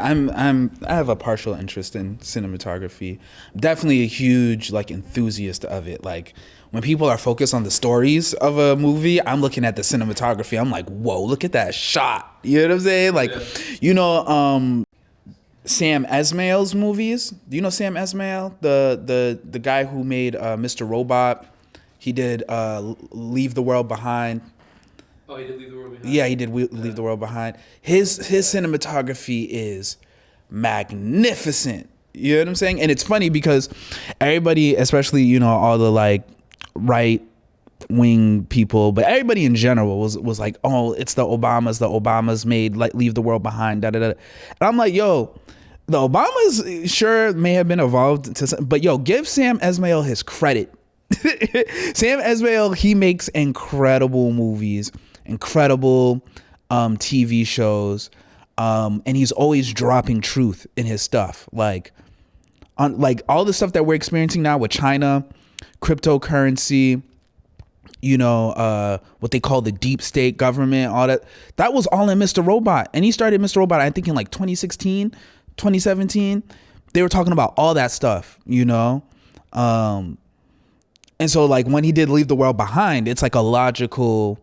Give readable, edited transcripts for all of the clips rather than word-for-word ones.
I have a partial interest in cinematography. Definitely a huge like enthusiast of it. Like when people are focused on the stories of a movie, I'm looking at the cinematography. I'm like, whoa, look at that shot. You know what I'm saying? Like, you know, Sam Esmail's movies. Do you know Sam Esmail, the guy who made Mr. Robot? He did Leave the World Behind. Oh, he did Leave the World Behind? Yeah, he did Leave the World Behind. His cinematography is magnificent. You know what I'm saying? And it's funny because everybody, especially, you know, all the like right wing people, but everybody in general was like, oh, it's the Obamas made like Leave the World Behind, da da da. And I'm like, yo, the Obamas sure may have been involved but yo, give Sam Esmail his credit. Sam Esmail, he makes incredible movies, incredible TV shows, and he's always dropping truth in his stuff. Like on like all the stuff that we're experiencing now with China, cryptocurrency, you know, what they call the deep state government, all that was all in Mr. Robot. And he started Mr. Robot, I think in like 2016, 2017. They were talking about all that stuff, you know. And so like when he did Leave the World Behind, it's like a logical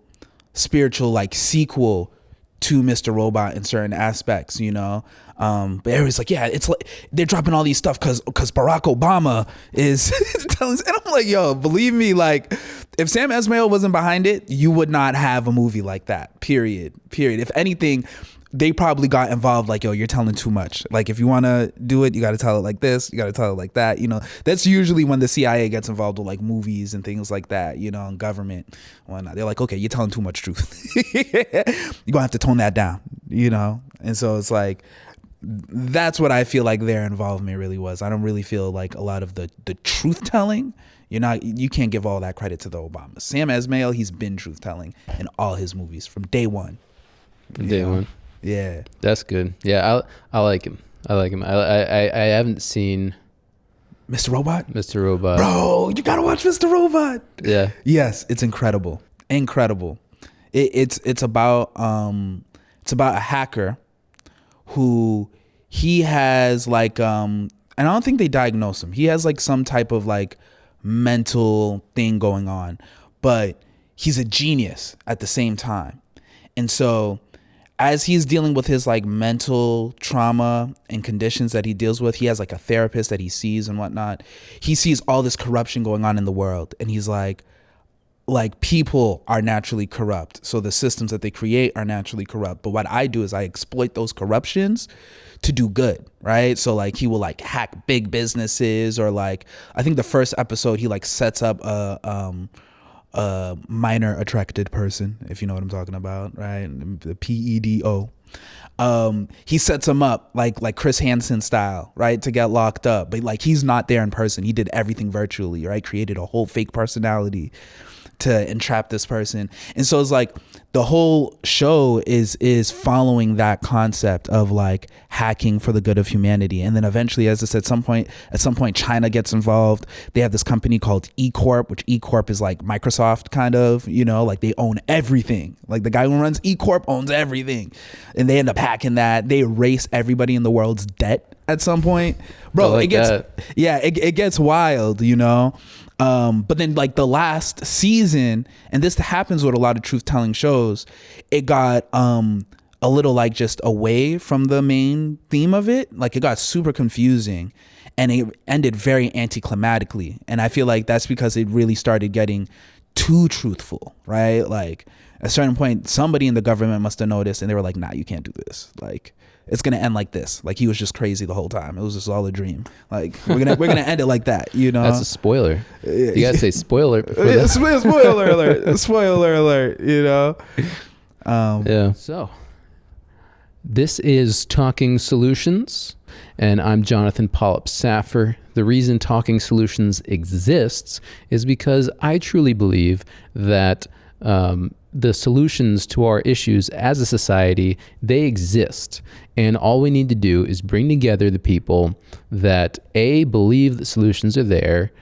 spiritual like sequel to Mr. Robot in certain aspects, you know. But everybody's like, yeah, it's like they're dropping all these stuff because Barack Obama is telling, and I'm like, yo, believe me, like if Sam Esmail wasn't behind it, you would not have a movie like that. Period. If anything, they probably got involved like, yo, you're telling too much. Like if you want to do it, you got to tell it like this, you got to tell it like that. You know, that's usually when the CIA gets involved with like movies and things like that, you know, and government and whatnot. They're like, okay, you're telling too much truth. You're gonna have to tone that down, you know? And so it's like, that's what I feel like their involvement really was. I don't really feel like a lot of the truth telling. You can't give all that credit to the Obamas. Sam Esmail, he's been truth telling in all his movies from day one. Day one. Yeah, that's good. Yeah, I like him. I haven't seen Mr. Robot. Bro, you gotta watch Mr. Robot. Yeah. Yes, it's incredible. It's about a hacker who he has like and I don't think they diagnose him. He has like some type of like mental thing going on, but he's a genius at the same time. And so as he's dealing with his like mental trauma and conditions that he deals with, he has like a therapist that he sees and whatnot. He sees all this corruption going on in the world, and he's like people are naturally corrupt. So the systems that they create are naturally corrupt. But what I do is I exploit those corruptions to do good, right? So like he will like hack big businesses, or like I think the first episode he like sets up a minor attracted person, if you know what I'm talking about, right? The PEDO. He sets him up like Chris Hansen style, right, to get locked up. But like he's not there in person. He did everything virtually, right? Created a whole fake personality to entrap this person. And so it's like the whole show is following that concept of like hacking for the good of humanity. And then eventually, as I said, at some point China gets involved. They have this company called E-Corp, which E-Corp is like Microsoft kind of, you know, like they own everything. Like the guy who runs E-Corp owns everything. And they end up hacking that. They erase everybody in the world's debt at some point. Bro, like it gets wild, you know. But then like the last season, and this happens with a lot of truth-telling shows, it got a little like just away from the main theme of it. Like it got super confusing, and it ended very anticlimactically. And I feel like that's because it really started getting too truthful, right? Like at a certain point, somebody in the government must have noticed, and they were like, nah, you can't do this. Like it's gonna end like this. Like he was just crazy the whole time. It was just all a dream. Like we're gonna end it like that, you know. That's a spoiler. You gotta say spoiler before that. Spoiler alert. Spoiler alert, you know. Yeah. So this is Talking Solutions, and I'm Jonathan Polyp Saffer. The reason Talking Solutions exists is because I truly believe that the solutions to our issues as a society, they exist. And all we need to do is bring together the people that A, believe the solutions are there,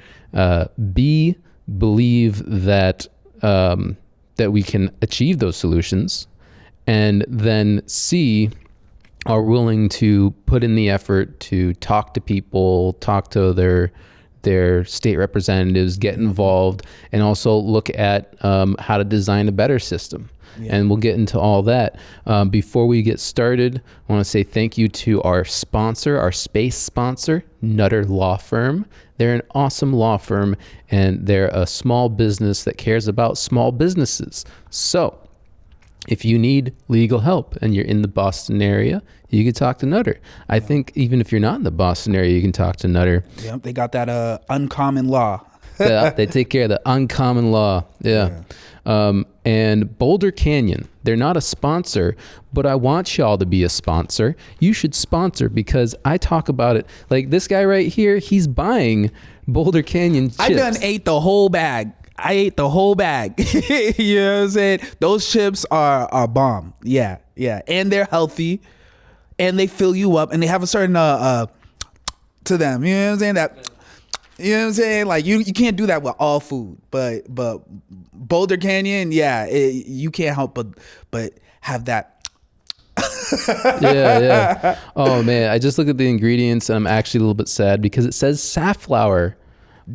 B, believe that that we can achieve those solutions, and then C, are willing to put in the effort to talk to people, talk to their state representatives, get involved, and also look at how to design a better system. Yeah. And we'll get into all that. Before we get started, I want to say thank you to our sponsor, our space sponsor, Nutter Law Firm. They're an awesome law firm, and they're a small business that cares about small businesses. So if you need legal help and you're in the Boston area, you can talk to Nutter. I think even if you're not in the Boston area, you can talk to Nutter. Yep, they got that uncommon law. Yeah, they take care of the uncommon law. Yeah. And Boulder Canyon, they're not a sponsor, but I want y'all to be a sponsor. You should sponsor because I talk about it. Like this guy right here, he's buying Boulder Canyon chips. I done ate the whole bag. I ate the whole bag. You know what I'm saying? Those chips are bomb. Yeah. And they're healthy and they fill you up and they have a certain to them. You know what I'm saying? You know what I'm saying? Like you can't do that with all food, but Boulder Canyon, you can't help but have that. Yeah. Oh man, I just looked at the ingredients and I'm actually a little bit sad because it says safflower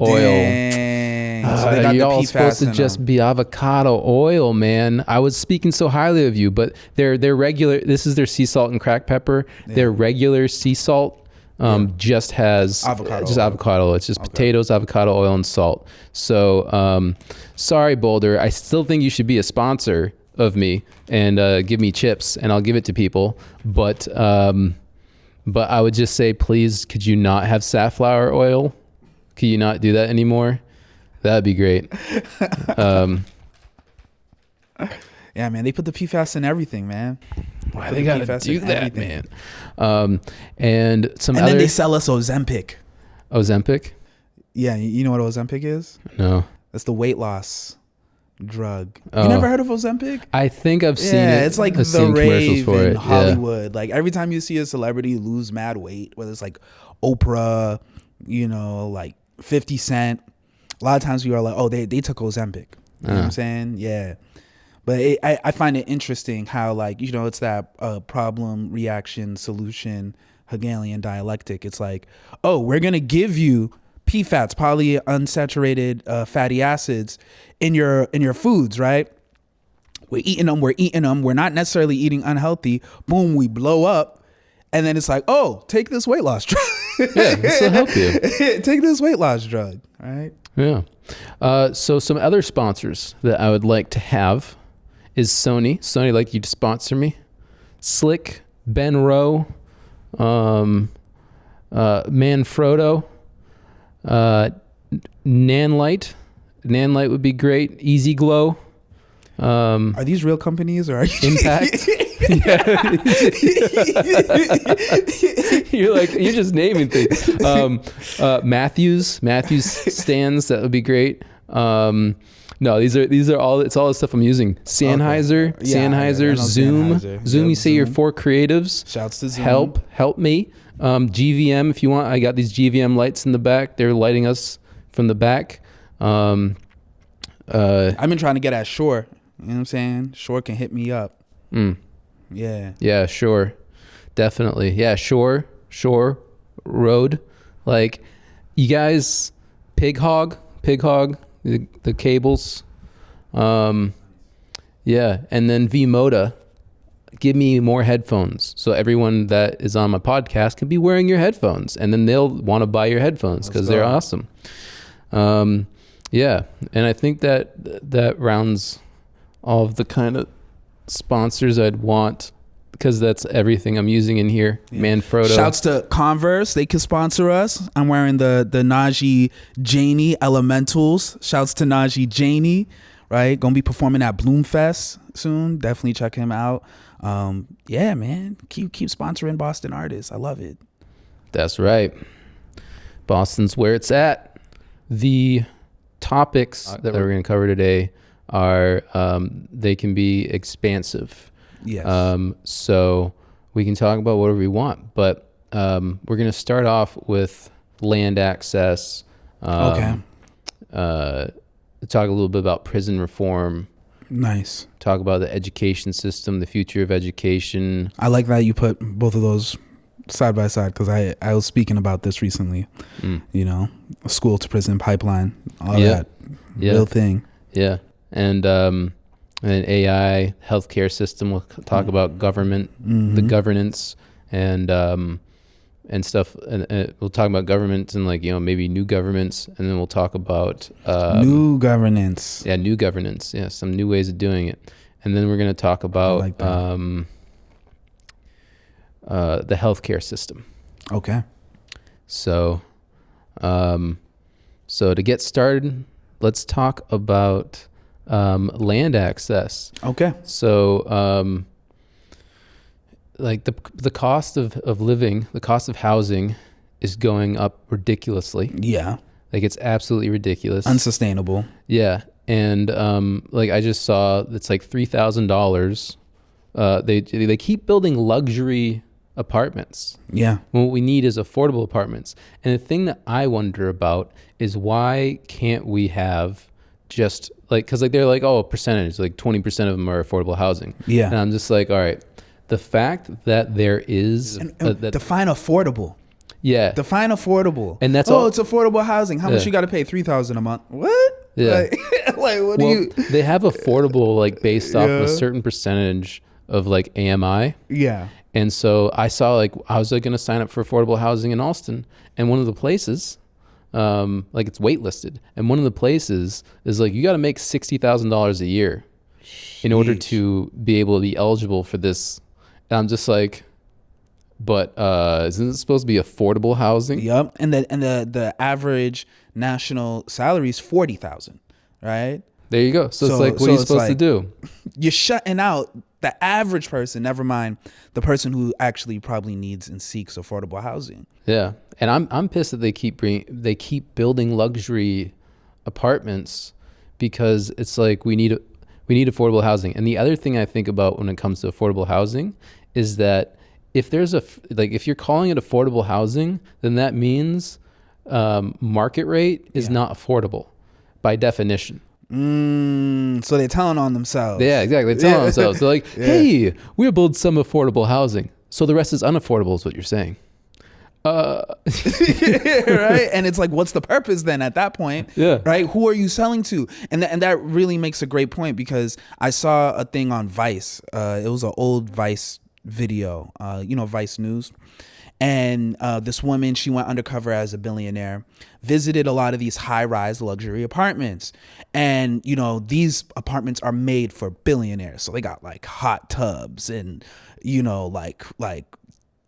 oil. Dang. So they got y'all the supposed to just be avocado oil, man. I was speaking so highly of you, but their regular. This is their sea salt and cracked pepper. Yeah. Their regular sea salt. Just has avocado. It's just potatoes, avocado oil, and salt. So, sorry, Boulder. I still think you should be a sponsor of me and give me chips, and I'll give it to people. But I would just say, please, could you not have safflower oil? Could you not do that anymore? That'd be great. Yeah, man. They put the PFAS in everything, man. Why they gotta do that, everything. Man? And then they sell us Ozempic. Ozempic? Yeah, you know what Ozempic is? No. That's the weight loss drug. You never heard of Ozempic? I think I've seen it. Yeah, it's like the rave for in it. Hollywood. Yeah. Like every time you see a celebrity lose mad weight, whether it's like Oprah, like 50 Cent, a lot of times we are like, oh, they took Ozempic. You know what I'm saying? Yeah. But I find it interesting how it's that problem, reaction, solution, Hegelian dialectic. It's like, oh, we're going to give you PFATs, polyunsaturated fatty acids in your foods, right? We're eating them. We're not necessarily eating unhealthy. Boom, we blow up. And then it's like, oh, take this weight loss drug. Yeah, this will help you. Take this weight loss drug, right? Yeah. So some other sponsors that I would like to have is Sony. Sony, like you to sponsor me. Slick, Ben Rowe, Manfrotto, Nanlite. Nanlite would be great. Easy Glow. Are these real companies or are you Impact? You're just naming things. Matthews stands, that would be great. No, these are all. It's all the stuff I'm using. Sennheiser, okay. Sennheiser, Zoom. Zoom. You say you're for creatives. Shouts to Zoom. Help me. GVM, if you want. I got these GVM lights in the back. They're lighting us from the back. I've been trying to get at Shure. You know what I'm saying? Shure can hit me up. Yeah. Yeah, Shure. Definitely. Yeah, Shure, Rode. Like, you guys, Pig Hog, the cables. Yeah, and then V-Moda. Give me more headphones so everyone that is on my podcast can be wearing your headphones, and then they'll want to buy your headphones because they're awesome. Yeah, and I think that rounds all of the kind of sponsors I'd want, because that's everything I'm using in here. Yeah. Manfrotto. Shouts to Converse. They can sponsor us. I'm wearing the Najee Janey Elementals. Shouts to Najee Janey, right? Gonna be performing at Bloomfest soon. Definitely check him out. Yeah, man. Keep sponsoring Boston artists. I love it. That's right. Boston's where it's at. The topics that we're going to cover today are, they can be expansive. Yes. So we can talk about whatever we want, but we're going to start off with land access. Okay. Talk a little bit about prison reform. Nice. Talk about the education system, the future of education. I like that you put both of those side by side, because I was speaking about this recently. You know, a school to prison pipeline, all that real thing. Yeah. And AI, healthcare system. We'll talk about government, the governance, and stuff. And we'll talk about governments and, like, you know, maybe new governments, and then we'll talk about new governance. Yeah, new governance. Yeah, some new ways of doing it. And then we're going to talk about the healthcare system. Okay. So, so to get started, let's talk about land access. Okay. So, like the cost of living, the cost of housing is going up ridiculously. Yeah. Like, it's absolutely ridiculous. Unsustainable. Yeah. And like, I just saw it's like $3,000. They keep building luxury apartments. Yeah. What we need is affordable apartments. And the thing that I wonder about is, why can't we have just like, because like they're like, oh, a percentage, like 20% of them are affordable housing. Yeah. And I'm just like, all right, the fact that there is define affordable. Yeah. Define affordable. And that's all. It's affordable housing. How much you got to pay? $3,000 a month. What? Yeah. Like what do you? They have affordable, like, based off of a certain percentage of like AMI. Yeah. And so I saw, like, I was like going to sign up for affordable housing in Alston, and one of the places, like, it's waitlisted, and one of the places is like, you got to make $60,000 a year in order to be able to be eligible for this. And I'm just like, but isn't it supposed to be affordable housing? Yep. And the average national salary is $40,000, right? There you go. So it's like, what are you supposed to do? You're shutting out the average person, never mind the person who actually probably needs and seeks affordable housing. Yeah. And I'm pissed that they keep building luxury apartments, because it's like, we need affordable housing. And the other thing I think about when it comes to affordable housing is that if you're calling it affordable housing, then that means market rate is not affordable by definition. So they're telling on themselves. Yeah, exactly. They're telling themselves. They're like, hey, we'll build some affordable housing, so the rest is unaffordable, is what you're saying. Right? And it's like, what's the purpose then at that point? Yeah. Right? Who are you selling to? And that really makes a great point, because I saw a thing on Vice. It was an old Vice video, Vice News. And this woman, she went undercover as a billionaire, visited a lot of these high-rise luxury apartments. And, these apartments are made for billionaires. So they got like hot tubs and, like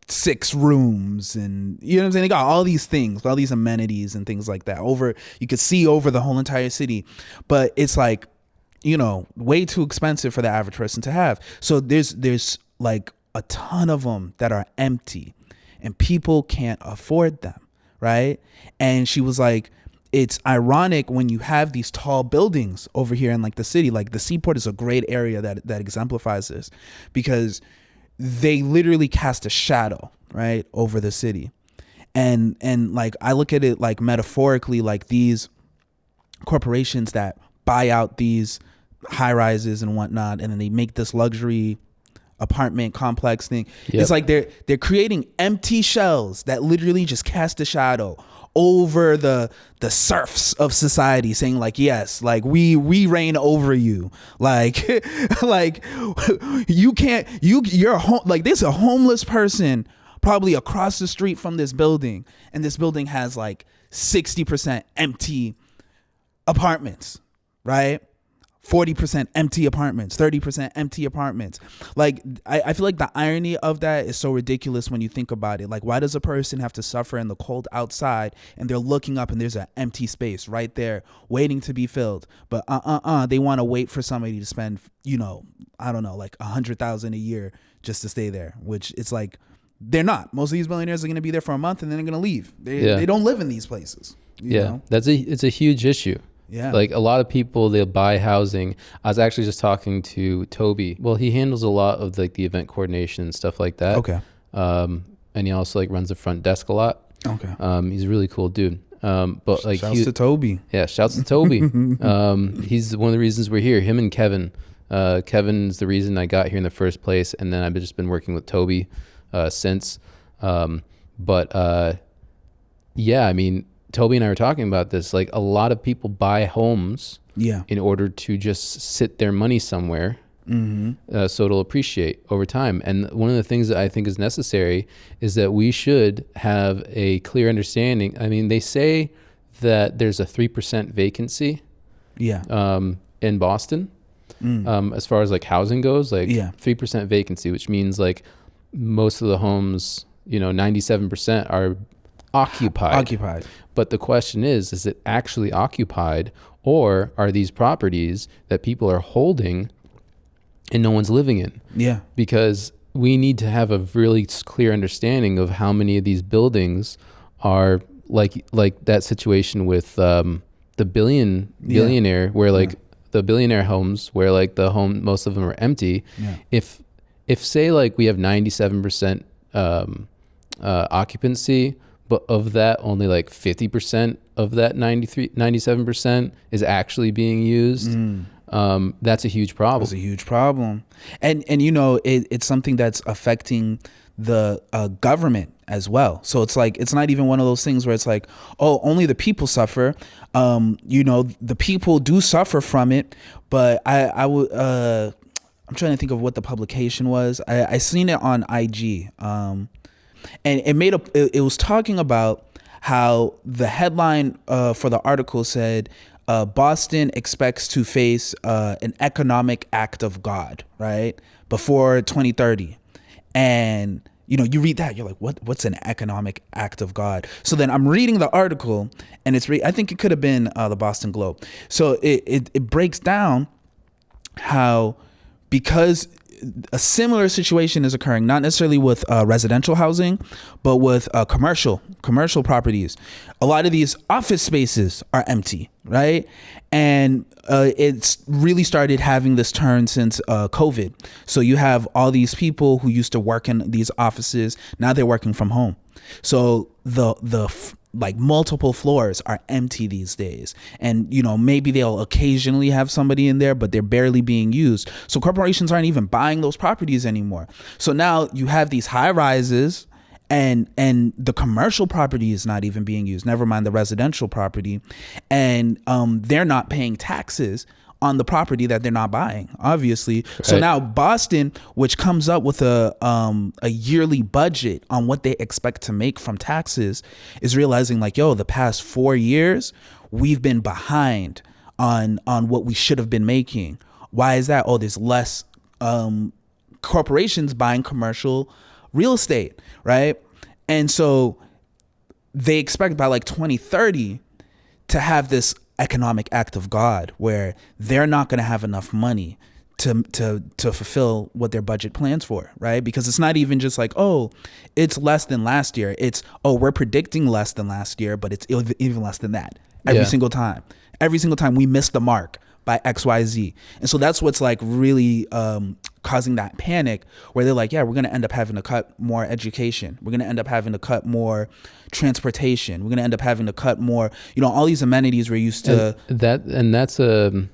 6 rooms, and you know what I'm saying? They got all these things, all these amenities and things like that. You could see over the whole entire city, but it's like, way too expensive for the average person to have. So there's like a ton of them that are empty, and people can't afford them, right? And she was like, it's ironic when you have these tall buildings over here in like the city. Like the Seaport is a great area that exemplifies this, because they literally cast a shadow, right, over the city. And like, I look at it like metaphorically, like these corporations that buy out these high rises and whatnot, and then they make this luxury apartment complex thing. Yep. It's like they're creating empty shells that literally just cast a shadow over the serfs of society, saying like, yes, like we reign over you, like you can't, you're home. Like there's a homeless person probably across the street from this building, and this building has like 60% empty apartments, right? 40% empty apartments, 30% empty apartments. Like, I feel like the irony of that is so ridiculous when you think about it. Like, why does a person have to suffer in the cold outside, and they're looking up and there's an empty space right there waiting to be filled? But they want to wait for somebody to spend, I don't know, like $100,000 a year just to stay there, which it's like, they're not. Most of these millionaires are going to be there for a month and then they're going to leave. They don't live in these places. You know? It's a huge issue. Yeah. Like a lot of people, they'll buy housing. I was actually just talking to Toby. Well, he handles a lot of like the event coordination and stuff like that. Okay. And he also like runs the front desk a lot. Okay. He's a really cool dude. But like shouts to Toby. Yeah, shouts to Toby. He's one of the reasons we're here. Him and Kevin Kevin's the reason I got here in the first place, and then I've just been working with Toby since. Yeah, I mean, Toby and I were talking about this. Like, a lot of people buy homes in order to just sit their money somewhere. So it'll appreciate over time. And one of the things that I think is necessary is that we should have a clear understanding. I mean, they say that there's a 3% vacancy in Boston as far as like housing goes, like 3% vacancy, which means like most of the homes, 97% are occupied. But the question is it actually occupied, or are these properties that people are holding and no one's living in? Yeah. Because we need to have a really clear understanding of how many of these buildings are like that situation with the billionaire where like the billionaire homes where like most of them are empty. Yeah. If say like we have 97% occupancy, but of that only like 50% of that 97% is actually being used. That's a huge problem. It's a huge problem. And it's something that's affecting the government as well. So it's like, it's not even one of those things where it's like, oh, only the people suffer. The people do suffer from it, but I'm trying to think of what the publication was. I seen it on IG. And it was talking about how the headline for the article said, Boston expects to face an economic act of God, right, before 2030. And you read that, you're like, what's an economic act of God? So then I'm reading the article, and I think it could have been the Boston Globe. So it breaks down how, because a similar situation is occurring, not necessarily with residential housing, but with commercial properties. A lot of these office spaces are empty, right? And it's really started having this turn since COVID. So you have all these people who used to work in these offices, now they're working from home. So the like multiple floors are empty these days, and maybe they'll occasionally have somebody in there, but they're barely being used. So corporations aren't even buying those properties anymore. So now you have these high rises, and the commercial property is not even being used, never mind the residential property, and they're not paying taxes on the property that they're not buying, obviously. Right. So now Boston, which comes up with a yearly budget on what they expect to make from taxes, is realizing like, the past 4 years, we've been behind on what we should have been making. Why is that? Oh, there's less corporations buying commercial real estate, right? And so they expect by like 2030 to have this economic act of God where they're not going to have enough money to fulfill what their budget plans for, right? Because it's not even just like, oh, it's less than last year. It's, oh, we're predicting less than last year, but it's even less than that every single time. Every single time we miss the mark by XYZ. And so that's what's like really causing that panic where they're like, we're going to end up having to cut more education. We're going to end up having to cut more transportation. We're going to end up having to cut more, all these amenities we're used to. And that's a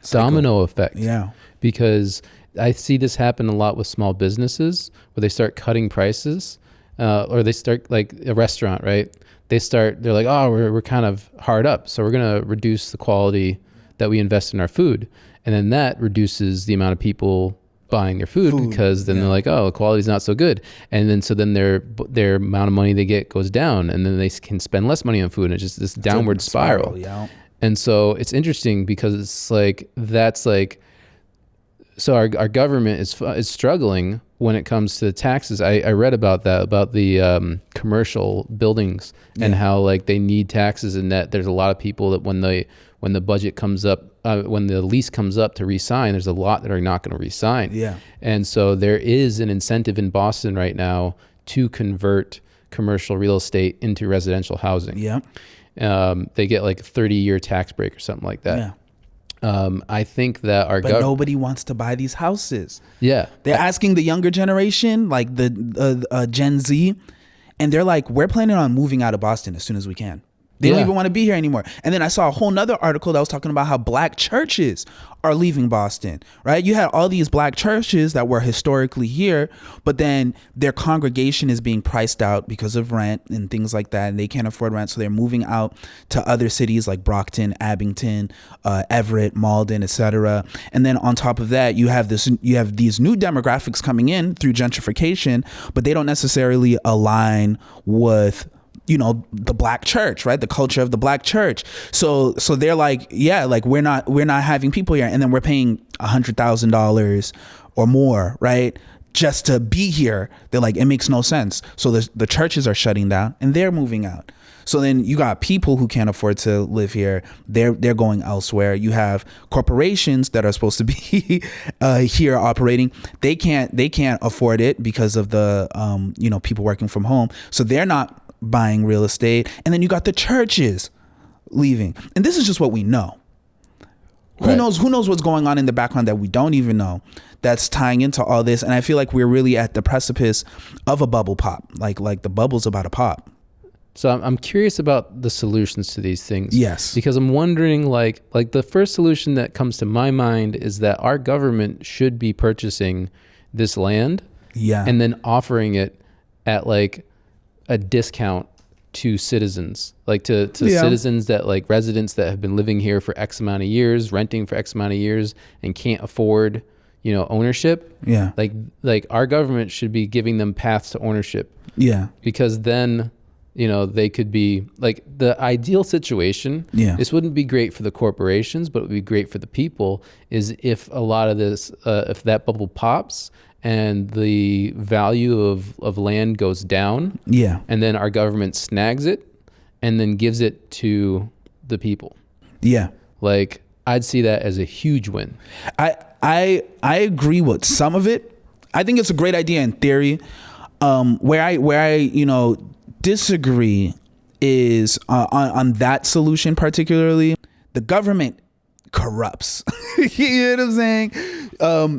domino effect. Yeah. Because I see this happen a lot with small businesses where they start cutting prices, or they start like a restaurant, right? They're like, oh, we're kind of hard up, so we're going to reduce the quality that we invest in our food. And then that reduces the amount of people buying their food because then they're like, oh, the quality's not so good. And then so then their amount of money they get goes down, and then they can spend less money on food, and it's just this downward spiral. Yeah. And so it's interesting because it's like, that's like, so our government is struggling when it comes to taxes. I read about that, about the commercial buildings and how like they need taxes, and that there's a lot of people that when the budget comes up, when the lease comes up to re-sign, there's a lot that are not going to re-sign. Yeah. And so there is an incentive in Boston right now to convert commercial real estate into residential housing. Yeah. They get like a 30-year tax break or something like that. Yeah. I think that but nobody wants to buy these houses. Yeah. They're asking the younger generation, like the Gen Z, and they're like, we're planning on moving out of Boston as soon as we can. They don't even want to be here anymore. And then I saw a whole nother article that was talking about how black churches are leaving Boston, right? You had all these black churches that were historically here, but then their congregation is being priced out because of rent and things like that, and they can't afford rent, so they're moving out to other cities like Brockton, Abington, Everett, Malden, etc. And then on top of that, you have these new demographics coming in through gentrification, but they don't necessarily align with the black church, right? The culture of the black church. So they're like, yeah, like we're not having people here, and then we're paying $100,000 or more, right? Just to be here. They're like, it makes no sense. So the churches are shutting down and they're moving out. So then you got people who can't afford to live here. They're going elsewhere. You have corporations that are supposed to be here operating. They can't afford it because of the people working from home. So they're not buying real estate. And then you got the churches leaving. And this is just what we know. Who knows what's going on in the background that we don't even know, that's tying into all this. And I feel like we're really at the precipice of a bubble pop, like the bubble's about to pop. So I'm curious about the solutions to these things. Yes. Because I'm wondering, like the first solution that comes to my mind is that our government should be purchasing this land, and then offering it at like a discount to citizens, like to citizens that, like, residents that have been living here for X amount of years, renting for X amount of years, and can't afford, ownership. Yeah. Like our government should be giving them paths to ownership. Yeah. Because then, they could be like, the ideal situation. Yeah. This wouldn't be great for the corporations, but it would be great for the people, is if a lot of this, if that bubble pops and the value of land goes down, and then our government snags it and then gives it to the people. Yeah. Like, I'd see that as a huge win. I agree with some of it. I think it's a great idea in theory. Where I disagree is on that solution particularly. The government corrupts. You know what I'm saying?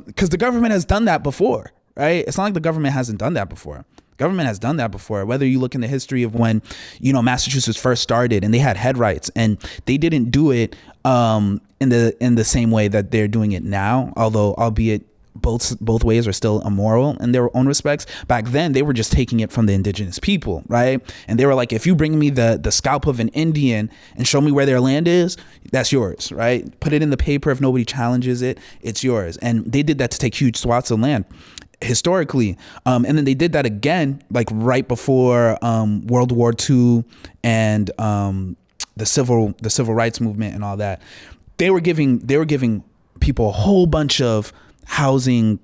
Because the government has done that before, right? It's not like the government hasn't done that before. Government has done that before. Whether you look in the history of when, Massachusetts first started and they had head rights, and they didn't do it in the same way that they're doing it now, although albeit both ways are still immoral in their own respects. Back then, they were just taking it from the indigenous people, right? And they were like, if you bring me the scalp of an Indian and show me where their land is, that's yours, right? Put it in the paper. If nobody challenges it, it's yours. And they did that to take huge swaths of land historically. And then they did that again, like right before World War II and the civil rights movement and all that. They were giving people a whole bunch of housing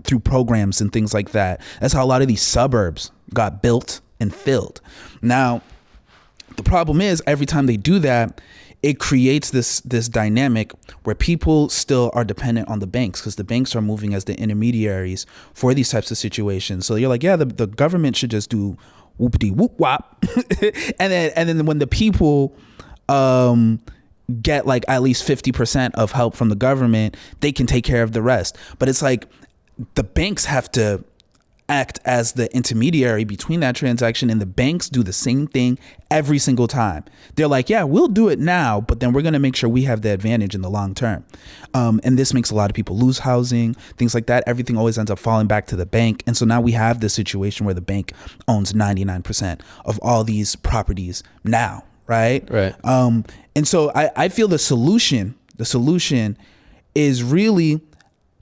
through programs and things like that. That's how a lot of these suburbs got built and filled. Now, the problem is, every time they do that, it creates this dynamic where people still are dependent on the banks, because the banks are moving as the intermediaries for these types of situations. So you're like, yeah, the government should just do whoopity whoop wop, and then when the people get like at least 50% of help from the government, they can take care of the rest. But it's like the banks have to act as the intermediary between that transaction, and the banks do the same thing every single time. They're like, yeah, we'll do it now, but then we're going to make sure we have the advantage in the long term. And this makes a lot of people lose housing, things like that. Everything always ends up falling back to the bank. And so now we have this situation where the bank owns 99% of all these properties now. Right. And so I feel the solution is really,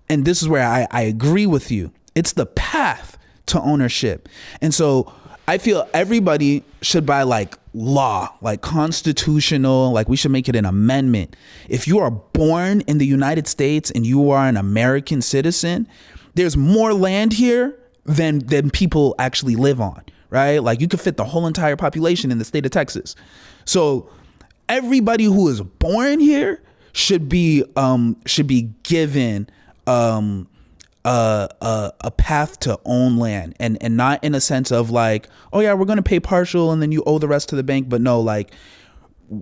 and this is where I agree with you, it's the path to ownership. And so I feel everybody should, by like law, like constitutional, like we should make it an amendment. If you are born in the United States and you are an American citizen, there's more land here than people actually live on. Right? Like, you could fit the whole entire population in the state of Texas. So everybody who is born here should be given a path to own land, and not in a sense of like, oh yeah, we're going to pay partial and then you owe the rest to the bank. But no, like,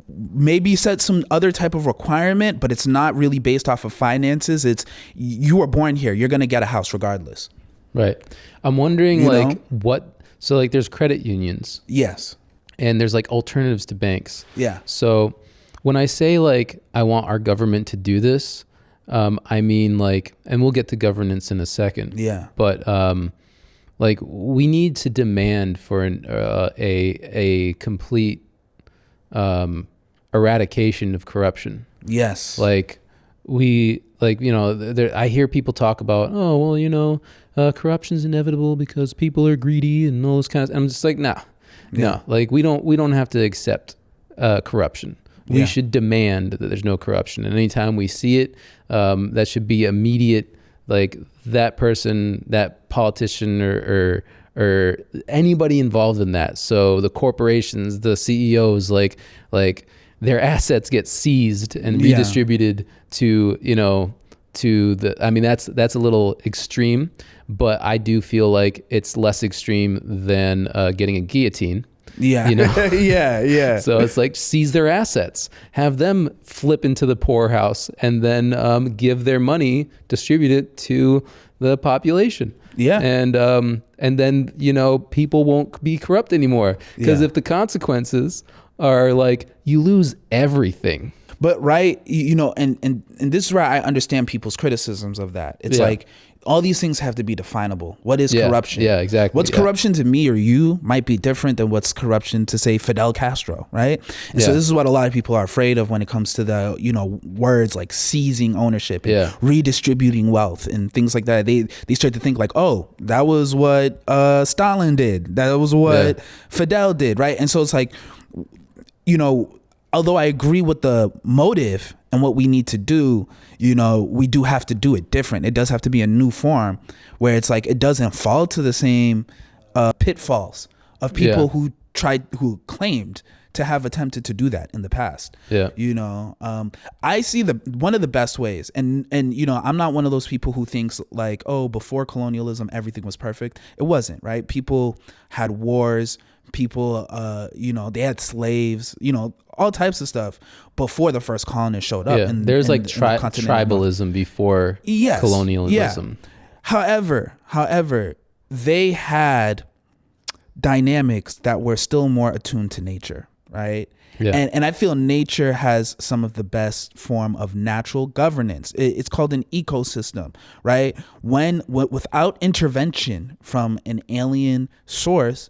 maybe set some other type of requirement, but it's not really based off of finances. It's, you were born here, you're going to get a house regardless. Right. I'm wondering, what, so like there's credit unions. Yes. and there's like alternatives to banks. Yeah. So when I say like I want our government to do this, I mean like, and we'll get to governance in a second. Yeah. But like we need to demand for a complete eradication of corruption. Yes. Like I hear people talk about, oh well, corruption's inevitable because people are greedy and all those kinds. I'm just like, no, like we don't have to accept corruption. We should demand that there's no corruption. And anytime we see it, that should be immediate. Like that person, that politician, or anybody involved in that. So the corporations, the CEOs, like their assets get seized and redistributed to the. I mean, that's a little extreme, but I do feel like it's less extreme than getting a guillotine. Yeah. Yeah. So it's like seize their assets, have them flip into the poorhouse, and then give their money, distribute it to the population. Yeah. And then people won't be corrupt anymore, because if the consequences are like you lose everything. But right, and this is where I understand people's criticisms of that. It's like all these things have to be definable. What is corruption? Yeah, exactly. What's corruption to me or you might be different than what's corruption to, say, Fidel Castro, right? And so this is what a lot of people are afraid of when it comes to the, words like seizing ownership and redistributing wealth and things like that. They start to think like, oh, that was what Stalin did. That was what Fidel did, right? And so it's like, although I agree with the motive and what we need to do, we do have to do it different. It does have to be a new form where it's like it doesn't fall to the same pitfalls of people who claimed to have attempted to do that in the past. I see one of the best ways, and I'm not one of those people who thinks like, oh, before colonialism everything was perfect. It wasn't, right? People had wars. People, they had slaves, all types of stuff before the first colonists showed up. And there's like tribalism before colonialism. However, they had dynamics that were still more attuned to nature, right? Yeah. And I feel nature has some of the best form of natural governance. It's called an ecosystem, right? Without intervention from an alien source,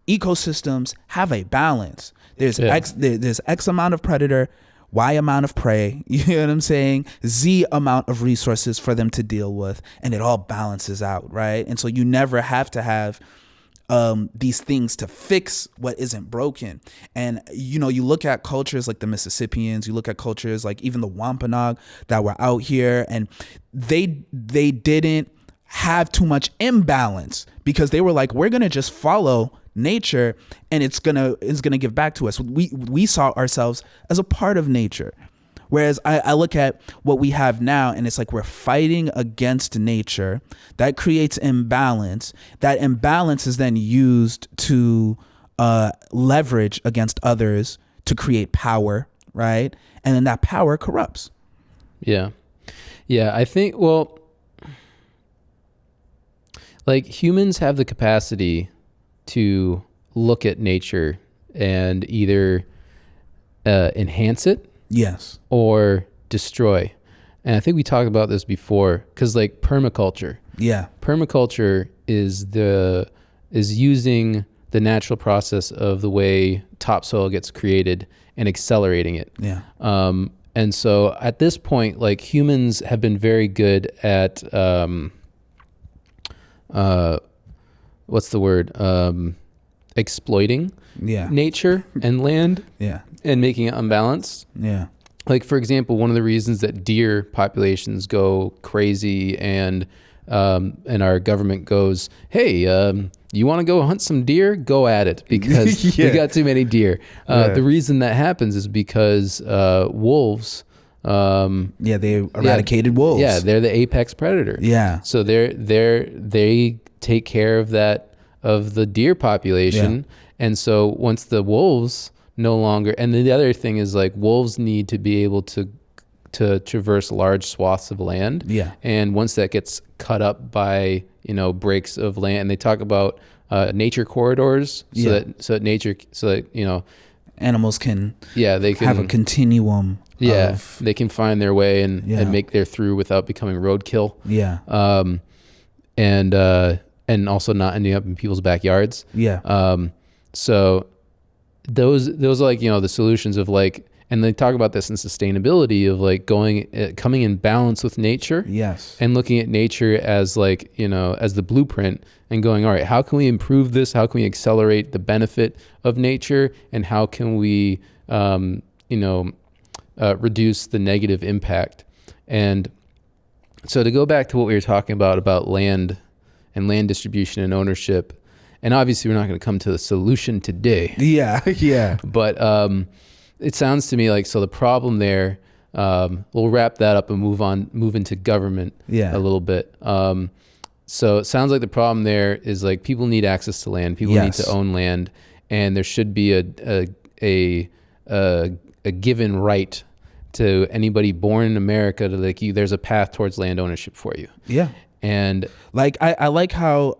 ecosystems have a balance. There's X amount of predator, Y amount of prey, you know what I'm saying? Z amount of resources for them to deal with, and it all balances out, right? And so you never have to have these things to fix what isn't broken. And you look at cultures like the Mississippians, you look at cultures like even the Wampanoag that were out here, and they didn't have too much imbalance because they were like, we're gonna just follow nature and it's gonna give back to us. We saw ourselves as a part of nature, whereas I look at what we have now and it's like we're fighting against nature. That creates imbalance. That imbalance is then used to leverage against others to create power, right? And then that power corrupts. I think, well, like humans have the capacity to look at nature and either enhance it, or destroy. And I think we talked about this before, because like permaculture is using the natural process of the way topsoil gets created and accelerating it. And so at this point, like humans have been very good at what's the word? Exploiting nature and land and making it unbalanced. Like, for example, one of the reasons that deer populations go crazy and our government goes, hey, you want to go hunt some deer? Go at it, because we got too many deer. The reason that happens is because wolves... they eradicated wolves. Yeah, they're the apex predator. So they take care of the deer population. And so once the wolves no longer, and then the other thing is like wolves need to be able to traverse large swaths of land. And once that gets cut up by, breaks of land, and they talk about nature corridors, so that animals can they can have a continuum. They can find their way and make their through without becoming roadkill. And also not ending up in people's backyards. So those are like, the solutions of like, and they talk about this in sustainability of like coming in balance with nature. And looking at nature as like, as the blueprint and going, all right, how can we improve this? How can we accelerate the benefit of nature? And how can we, reduce the negative impact? And so to go back to what we were talking about land and land distribution and ownership, and obviously we're not going to come to the solution today. But it sounds to me like, so the problem there, we'll wrap that up and move into government a little bit. So it sounds like the problem there is like people need access to land. People need to own land, and there should be a given right to anybody born in America to like there's a path towards land ownership for you. And like I like how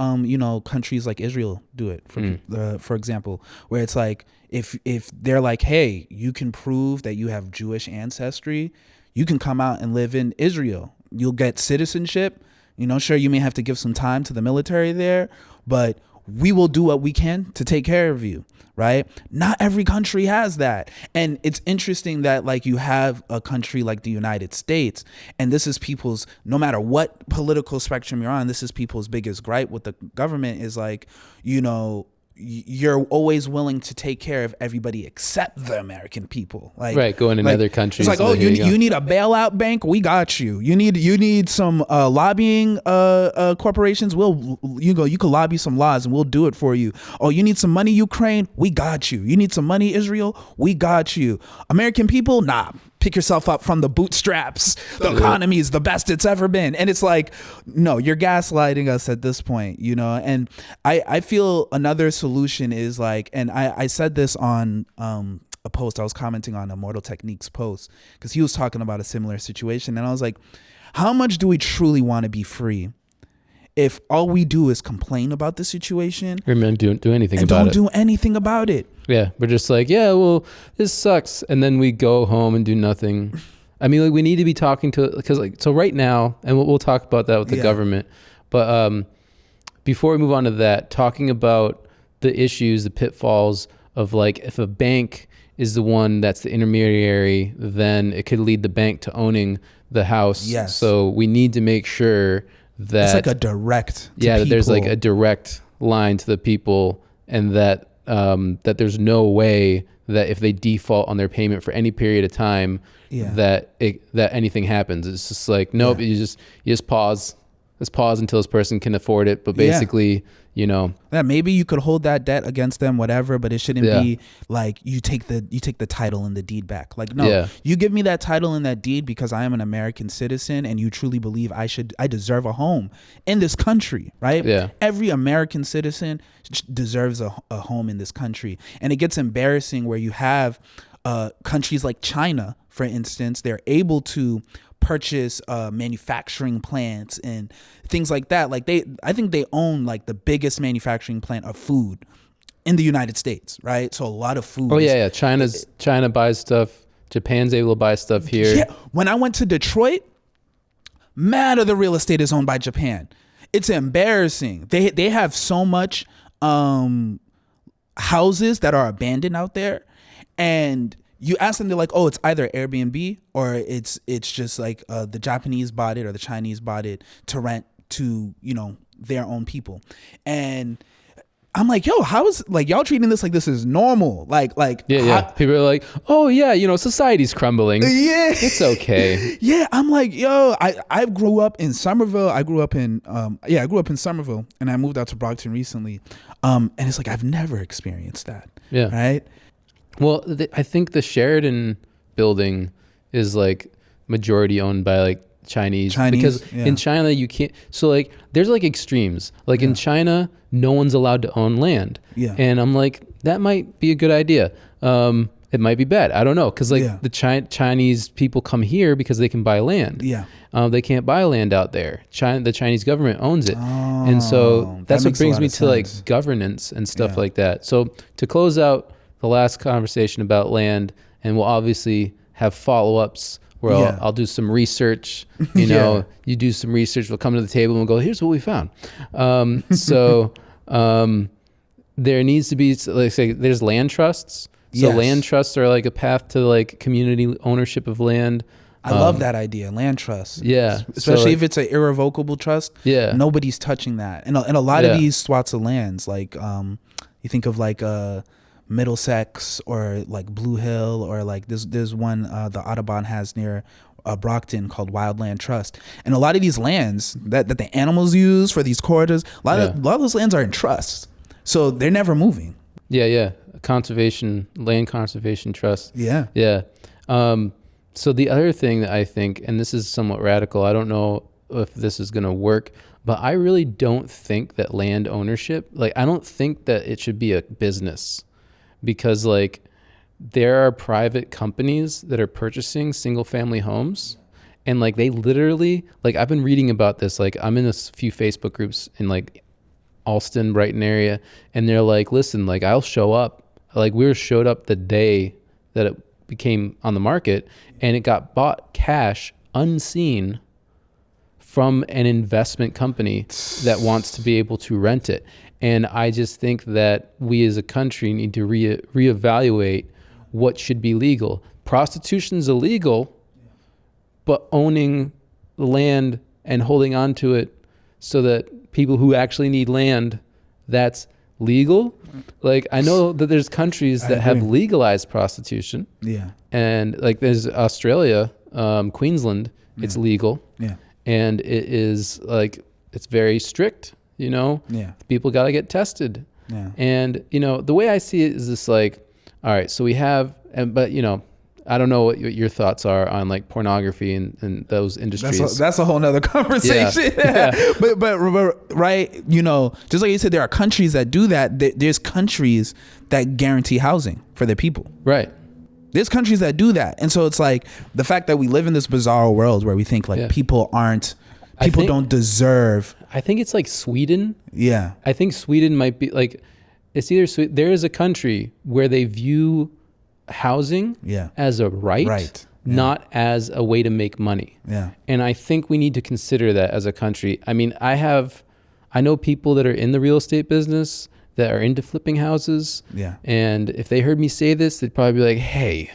countries like Israel do it for example, where it's like if they're like, hey, you can prove that you have Jewish ancestry, you can come out and live in Israel. You'll get citizenship. Sure, you may have to give some time to the military there, but we will do what we can to take care of you. Right? Not every country has that. And it's interesting that like you have a country like the United States, and this is people's, no matter what political spectrum you're on, this is people's biggest gripe with the government is like, you're always willing to take care of everybody except the American people. Like going in other countries. It's like, you need a bailout bank, we got you. You need some lobbying corporations. You can lobby some laws and we'll do it for you. Oh, you need some money, Ukraine, we got you. You need some money, Israel, we got you. American people, nah. Pick yourself up from the bootstraps. The economy is the best it's ever been. And it's like, no, you're gaslighting us at this point, and I feel another solution is like, and I said this on a post, I was commenting on Immortal Technique's post because he was talking about a similar situation. And I was like, how much do we truly want to be free if all we do is complain about the situation and don't do anything about it? Don't do anything about it. Yeah, we're just like, well, this sucks, and then we go home and do nothing. I mean, like, we need to be talking to, because like, so right now, and we'll talk about that with the government, but before we move on to that, talking about the issues, the pitfalls of like, if a bank is the one that's the intermediary, then it could lead the bank to owning the house. So we need to make sure that it's like a direct that there's like a direct line to the people, and that that there's no way that if they default on their payment for any period of time that anything happens. It's just like, nope, you just pause. Let's pause until this person can afford it. But basically, that maybe you could hold that debt against them, whatever, but it shouldn't be like you take the title and the deed back. Like, no, you give me that title and that deed because I am an American citizen and you truly believe I deserve a home in this country, right? Every American citizen deserves a home in this country. And it gets embarrassing where you have countries like China, for instance, they're able to purchase manufacturing plants and things like that. Like I think they own like the biggest manufacturing plant of food in the United States, right? So a lot of food. China buys stuff. Japan's able to buy stuff here. When I went to Detroit, mad of the real estate is owned by Japan. It's embarrassing. They have so much houses that are abandoned out there, and you ask them, they're like, oh, it's either Airbnb or it's just like the Japanese bought it or the Chinese bought it to rent to, their own people. And I'm like, yo, how is like y'all treating this like this is normal? Like people are like, oh yeah, society's crumbling. It's okay. I'm like, yo, I grew up in Somerville. I grew up in Somerville, and I moved out to Brockton recently. And it's like I've never experienced that. Right. Well, I think the Sheridan building is like majority owned by like Chinese because in China you can't. So like there's like extremes. Like in China, no one's allowed to own land. And I'm like, that might be a good idea. And it might be bad. I don't know. Cause like the Chinese people come here because they can buy land. Yeah. They can't buy land out there. The Chinese government owns it. And so that's what brings me to like governance and stuff like that. So to close out the last conversation about land, and we'll obviously have follow-ups where I'll do some research, you know, you do some research, we'll come to the table and we'll go, here's what we found. There needs to be, like say, there's land trusts. So land trusts are like a path to like community ownership of land. I love that idea, land trust. Yeah. Especially if it's an irrevocable trust. Yeah. Nobody's touching that. And a lot of these swaths of lands, like you think of like Middlesex or like Blue Hill, or like there's one the Audubon has near Brockton called Wildland Trust. And a lot of these lands that the animals use for these corridors, a lot of those lands are in trust. So they're never moving. Yeah. Land conservation trust. Yeah. Yeah. So the other thing that I think, and this is somewhat radical, I don't know if this is going to work, but I really don't think that land ownership, like I don't think that it should be a business, because like there are private companies that are purchasing single family homes, and like they literally, like I've been reading about this, like I'm in a few Facebook groups in like Alston, Brighton area, and they're like, listen, like I'll show up. Like we showed up the day that it became on the market, and it got bought cash unseen from an investment company that wants to be able to rent it. And I just think that we as a country need to reevaluate what should be legal. Prostitution's illegal, but owning land and holding on to it so that people who actually need land, that's legal. Like I know that there's countries that have legalized prostitution. Yeah. And like there's Australia, Queensland, it's legal. Yeah. And it is like, it's very strict, you know? Yeah. People got to get tested. Yeah. And, you know, the way I see it is this like, all right, so we have, but you know, I don't know what your thoughts are on like pornography and those industries. That's a whole nother conversation. Yeah. but right, you know, just like you said, there are countries that do that. There's countries that guarantee housing for their people. Right. There's countries that do that. And so it's like the fact that we live in this bizarre world where we think like people don't deserve. I think it's like Sweden. Yeah. I think Sweden might be like, it's either there is a country where they view housing as a right, not as a way to make money. Yeah. And I think we need to consider that as a country. I mean, I know people that are in the real estate business that are into flipping houses. Yeah. And if they heard me say this, they'd probably be like, hey,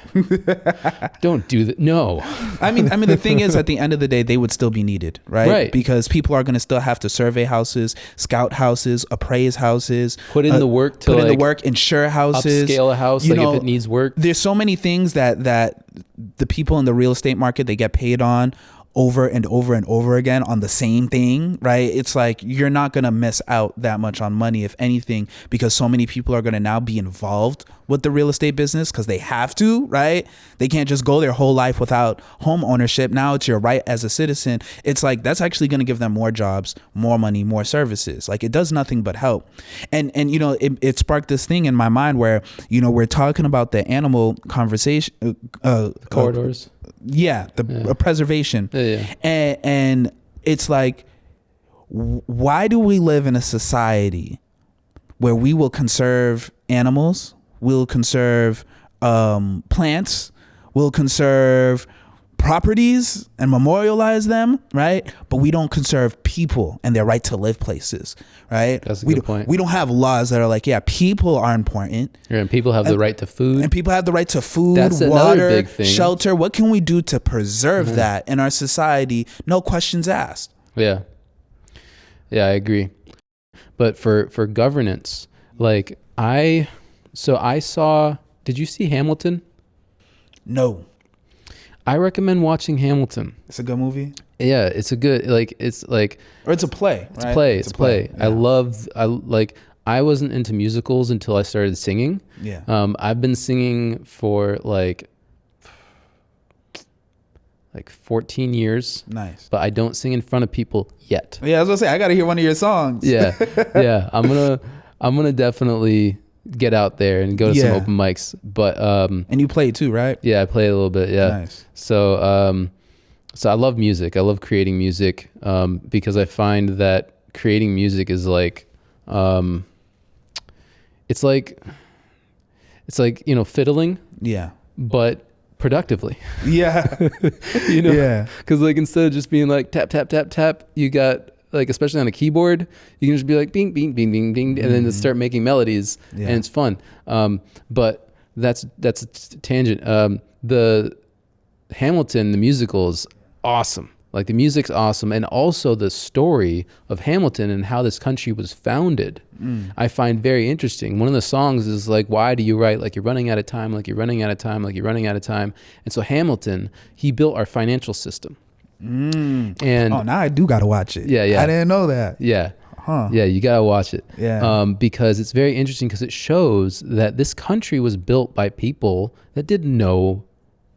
don't do that. No. I mean, the thing is, at the end of the day, they would still be needed, right? Because people are going to still have to survey houses, scout houses, appraise houses, put in the work to insure houses, upscale a house, you like know, if it needs work. There's so many things that the people in the real estate market, they get paid on over and over and over again on the same thing, right? It's like you're not going to miss out that much on money, if anything, because so many people are going to now be involved with the real estate business because they have to, right? They can't just go their whole life without home ownership. Now it's your right as a citizen. It's like that's actually going to give them more jobs, more money, more services. Like it does nothing but help. And you know, it sparked this thing in my mind where, you know, we're talking about the animal conversation corridors. Preservation. And it's like, why do we live in a society where we will conserve animals, we'll conserve plants, we'll conserve properties and memorialize them, right? But we don't conserve people and their right to live places, right? That's a good point. We don't have laws that are like, people are important. And people have the right to food. And people have the right to food, That's water, big thing. shelter. What can we do to preserve that in our society? No questions asked. Yeah. Yeah, I agree. But for governance, like I saw, did you see Hamilton? No. I recommend watching Hamilton. It's a good movie. Yeah, it's a good, like, it's like, or it's a play. It's a play. It's a play. Yeah. I wasn't into musicals until I started singing. Yeah. I've been singing for like 14 years. Nice. But I don't sing in front of people yet. Yeah, I was gonna say I gotta hear one of your songs. Yeah. Yeah. I'm gonna definitely get out there and go to some open mics. But and you play too, right? Yeah, I play a little bit. Yeah. Nice. So so I love music. I love creating music because I find that creating music is like it's like fiddling. Yeah. But productively. Yeah. Yeah. Because like instead of just being like tap tap tap tap, you got like, especially on a keyboard, you can just be like bing bing bing bing bing, and then just start making melodies, and it's fun. But that's a tangent. The Hamilton, the musical, is awesome. Like the music's awesome, and also the story of Hamilton and how this country was founded, I find very interesting. One of the songs is like, "Why do you write like you're running out of time, like you're running out of time, like you're running out of time?" And so Hamilton, he built our financial system. And now I do gotta watch it. Yeah, yeah. I didn't know that. Yeah. Yeah, you gotta watch it. Yeah. Because it's very interesting because it shows that this country was built by people that didn't know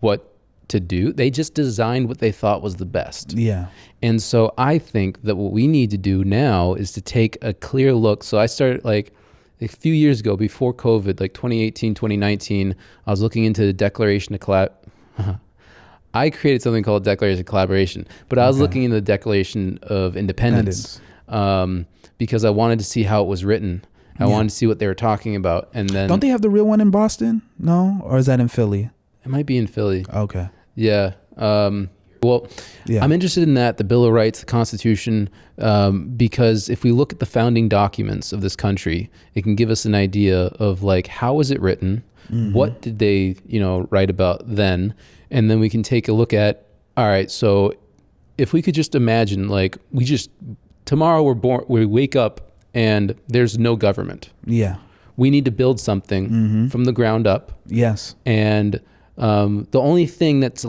what to do. They just designed what they thought was the best. Yeah. And so I think that what we need to do now is to take a clear look. So I started like a few years ago before COVID, like 2018, 2019, I was looking into the Declaration of I created something called Declaration of Collaboration, but I was looking into the Declaration of Independence because I wanted to see how it was written. I wanted to see what they were talking about. And then, don't they have the real one in Boston? No? Or is that in Philly? It might be in Philly. Okay. Yeah. I'm interested in that, the Bill of Rights, the Constitution, because if we look at the founding documents of this country, it can give us an idea of like, how was it written? What did they, write about then? And then we can take a look at, all right, so if we could just imagine, like, tomorrow we wake up and there's no government. Yeah. We need to build something from the ground up. Yes. And the only thing that's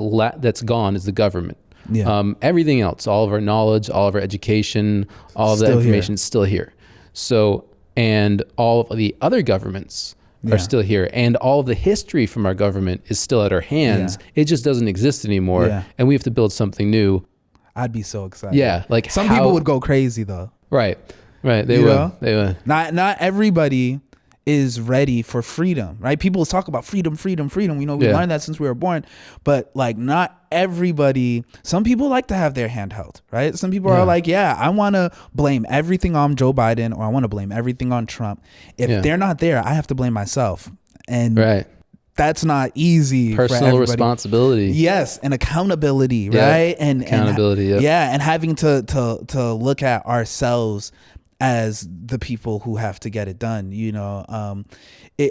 gone is the government. Yeah. Everything else, all of our knowledge, all of our education, all of that information is still here. So, and all of the other governments are still here, and all of the history from our government is still at our hands. It just doesn't exist anymore, and we have to build something new. I'd be so excited. Yeah, like some people would go crazy though. Right. They would. Not everybody is ready for freedom, right? People talk about freedom. We learned that since we were born, but like not everybody. Some people like to have their hand held, right? Some people are like, I want to blame everything on Joe Biden, or I want to blame everything on Trump. If they're not there, I have to blame myself. And that's not easy. Personal responsibility. Yes, and accountability, right? And accountability. And having to look at ourselves as the people who have to get it done.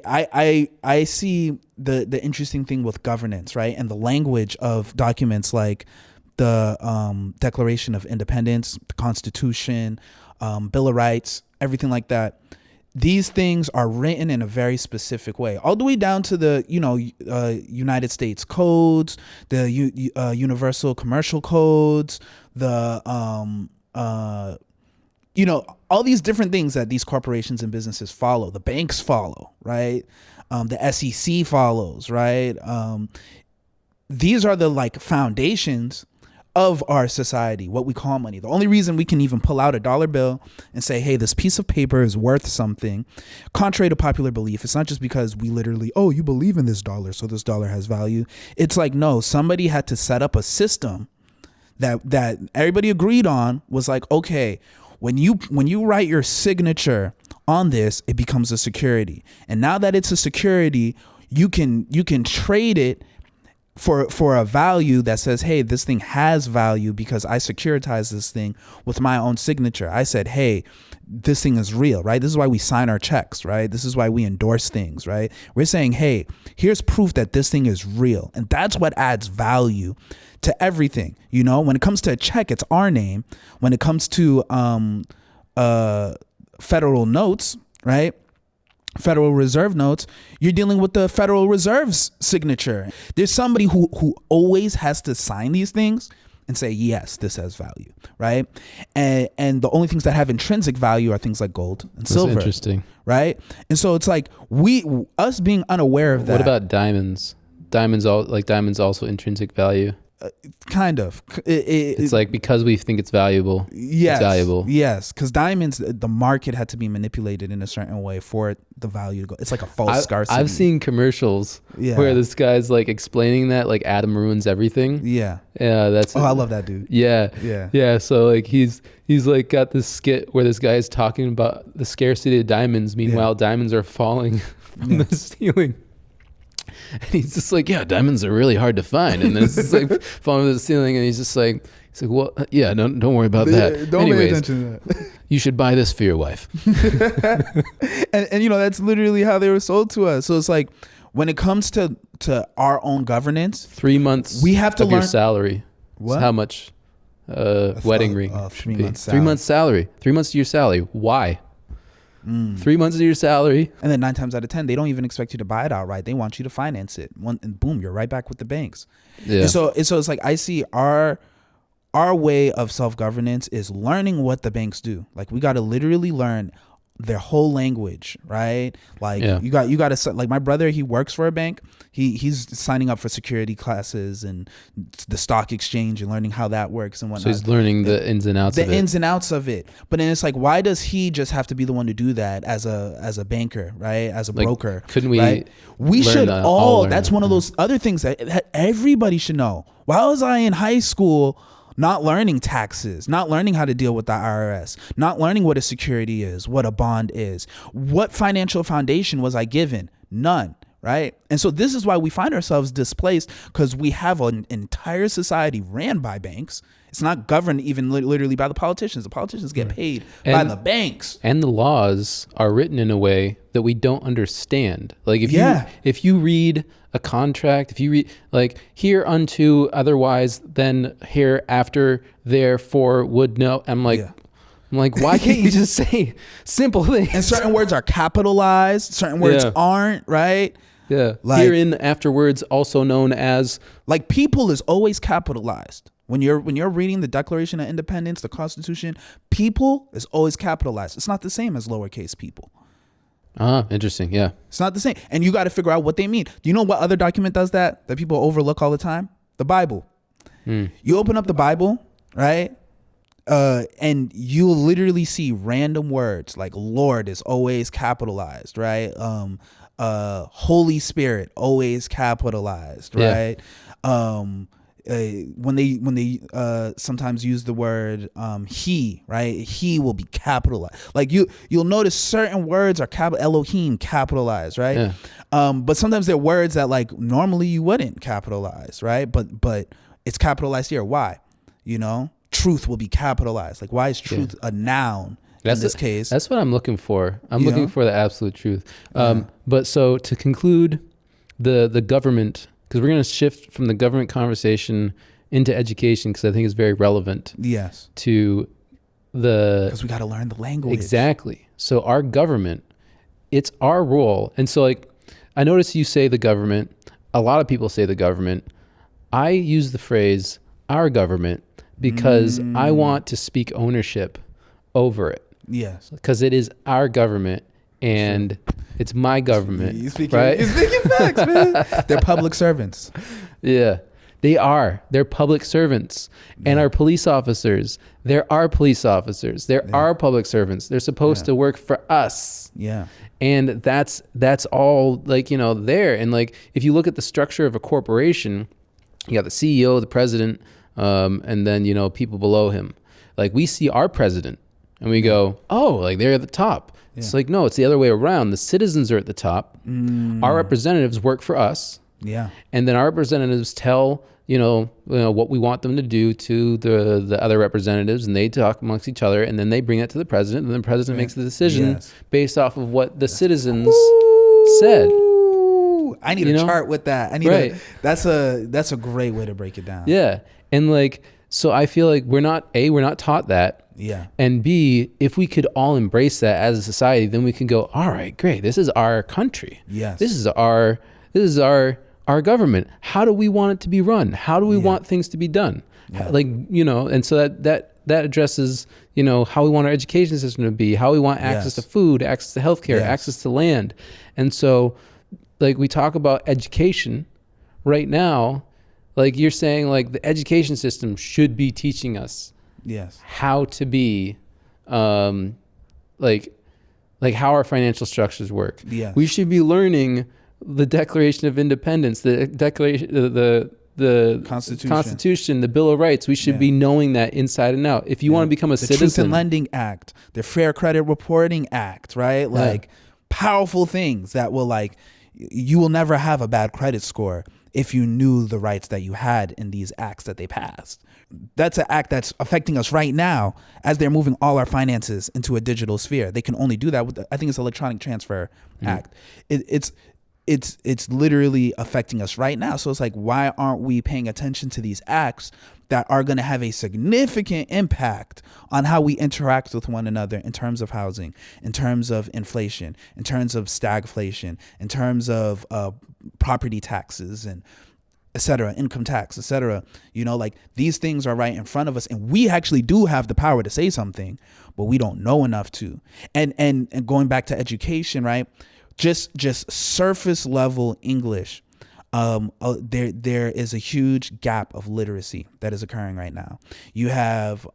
I see the interesting thing with governance, right? And the language of documents like the Declaration of Independence, the Constitution, Bill of Rights, everything like that. These things are written in a very specific way, all the way down to the United States codes, the Universal Commercial Codes, the all these different things that these corporations and businesses follow. The banks follow, right? The SEC follows, right? These are the like foundations of our society, what we call money. The only reason we can even pull out a dollar bill and say, hey, this piece of paper is worth something, contrary to popular belief, it's not just because we literally, you believe in this dollar, so this dollar has value. It's like, no, somebody had to set up a system that everybody agreed on, was like, okay, when you write your signature on this, it becomes a security. And now that it's a security, you can trade it for a value that says, hey, this thing has value because I securitized this thing with my own signature. I said, hey, this thing is real, right? This is why we sign our checks, right? This is why we endorse things, right? We're saying, hey, here's proof that this thing is real. And that's what adds value to everything. When it comes to a check, it's our name. When it comes to federal notes, right? Federal Reserve notes, you're dealing with the Federal Reserve's signature. There's somebody who always has to sign these things and say, yes, this has value, right? And the only things that have intrinsic value are things like gold and silver. That's interesting. Right? And so it's like us being unaware of that. What about diamonds? Diamonds also intrinsic value. Kind of. It's like because we think it's valuable. Yes, it's valuable. Yes, because diamonds, the market had to be manipulated in a certain way for the value to go. It's like a false scarcity. I've seen commercials where this guy's like explaining that like Adam ruins everything. Yeah. Yeah, that's. I love that dude. Yeah. So like he's like got this skit where this guy is talking about the scarcity of diamonds. Meanwhile, diamonds are falling from the ceiling. And he's just like, yeah, diamonds are really hard to find. And then it's just like falling to the ceiling. And he's like, well, yeah, don't worry about that. Don't pay attention to that. You should buy this for your wife. and that's literally how they were sold to us. So it's like, when it comes to our own governance, 3 months we have to learn your salary. What? How much wedding ring? 3 months salary. 3 months salary. 3 months of your salary. Why? 3 months of your salary. And then 9 times out of 10, they don't even expect you to buy it outright. They want you to finance it. And boom, you're right back with the banks. Yeah. And so it's like, I see our way of self-governance is learning what the banks do. Like, we got to literally learn their whole language, right? Like you got to, like, my brother, he works for a bank. He's signing up for security classes and the stock exchange and learning how that works and whatnot. So he's learning the ins and outs of it. The ins and outs of it. But then it's like, why does he just have to be the one to do that as a banker, right? As a broker. Couldn't we? Right? We should all. That's one of that. those other things that everybody should know. Why was I in high school not learning taxes, not learning how to deal with the IRS, not learning what a security is, what a bond is? What financial foundation was I given? None. Right. And so this is why we find ourselves displaced, because we have an entire society ran by banks. It's not governed even literally by the politicians. The politicians get paid by the banks. And the laws are written in a way that we don't understand. Like if you read a contract, if you read like hereunto otherwise then hereafter therefore would know. I'm like, why can't you just say simple things? And certain words are capitalized, certain words aren't, right? Yeah. Like, herein afterwards also known as, like, people is always capitalized. When you're reading the Declaration of Independence, the Constitution, people is always capitalized. It's not the same as lowercase people. Interesting. Yeah. It's not the same. And you got to figure out what they mean. Do you know what other document does that people overlook all the time? The Bible. You open up the Bible, right? And you'll literally see random words like Lord is always capitalized, right? Holy Spirit always capitalized, right? When they sometimes use the word he, right? He will be capitalized. Like you'll notice certain words are Elohim capitalized, right? But sometimes they're words that like normally you wouldn't capitalize, right? But it's capitalized here. Why? Truth will be capitalized. Like, why is truth a noun in this case? That's what I'm looking for. I'm looking for the absolute truth. But so to conclude, the government, because we're going to shift from the government conversation into education, because I think it's very relevant. Yes. To because we got to learn the language. Exactly. So our government, it's our role. And so like, I notice you say the government. A lot of people say the government. I use the phrase our government because I want to speak ownership over it. Yes. Because it is our government and it's my government. You're speaking facts, man. They're public servants. Yeah, they are. They're public servants. And our police officers, they're our police officers. They're our public servants. They're supposed to work for us. Yeah. And that's all like, there. And like, if you look at the structure of a corporation, you got the CEO, the president, and then, people below him. Like, we see our president and we go, oh, like they're at the top. Yeah. It's like, no, it's the other way around. The citizens are at the top. Our representatives work for us. Yeah. And then our representatives tell, what we want them to do to the other representatives, and they talk amongst each other, and then they bring it to the president, and the president makes the decision based off of what the citizens said. I need a chart with that. I need that's a great way to break it down. Yeah. And like, so I feel like we're not taught that. Yeah. And B, if we could all embrace that as a society, then we can go, all right, great. This is our country. Yes. This is our government. How do we want it to be run? How do we want things to be done? Yeah. Like, and so that addresses, how we want our education system to be, how we want access to food, access to healthcare, access to land. And so like we talk about education right now, like you're saying, like the education system should be teaching us how to be, like how our financial structures work. Yes. We should be learning the Declaration of Independence, the Constitution, the Bill of Rights. We should be knowing that inside and out. If you want to become a citizen. The Truth in Lending Act, the Fair Credit Reporting Act, right? Like powerful things that will like, you will never have a bad credit score if you knew the rights that you had in these acts that they passed. That's an act that's affecting us right now as they're moving all our finances into a digital sphere. They can only do that with, I think it's Electronic Transfer Act. It's literally affecting us right now. So it's like, why aren't we paying attention to these acts that are going to have a significant impact on how we interact with one another in terms of housing, in terms of inflation, in terms of stagflation, in terms of property taxes and et cetera, income tax, et cetera. You know, like these things are right in front of us and we actually do have the power to say something, but we don't know enough to. And going back to education, right? Just surface level English. There is a huge gap of literacy that is occurring right now. You have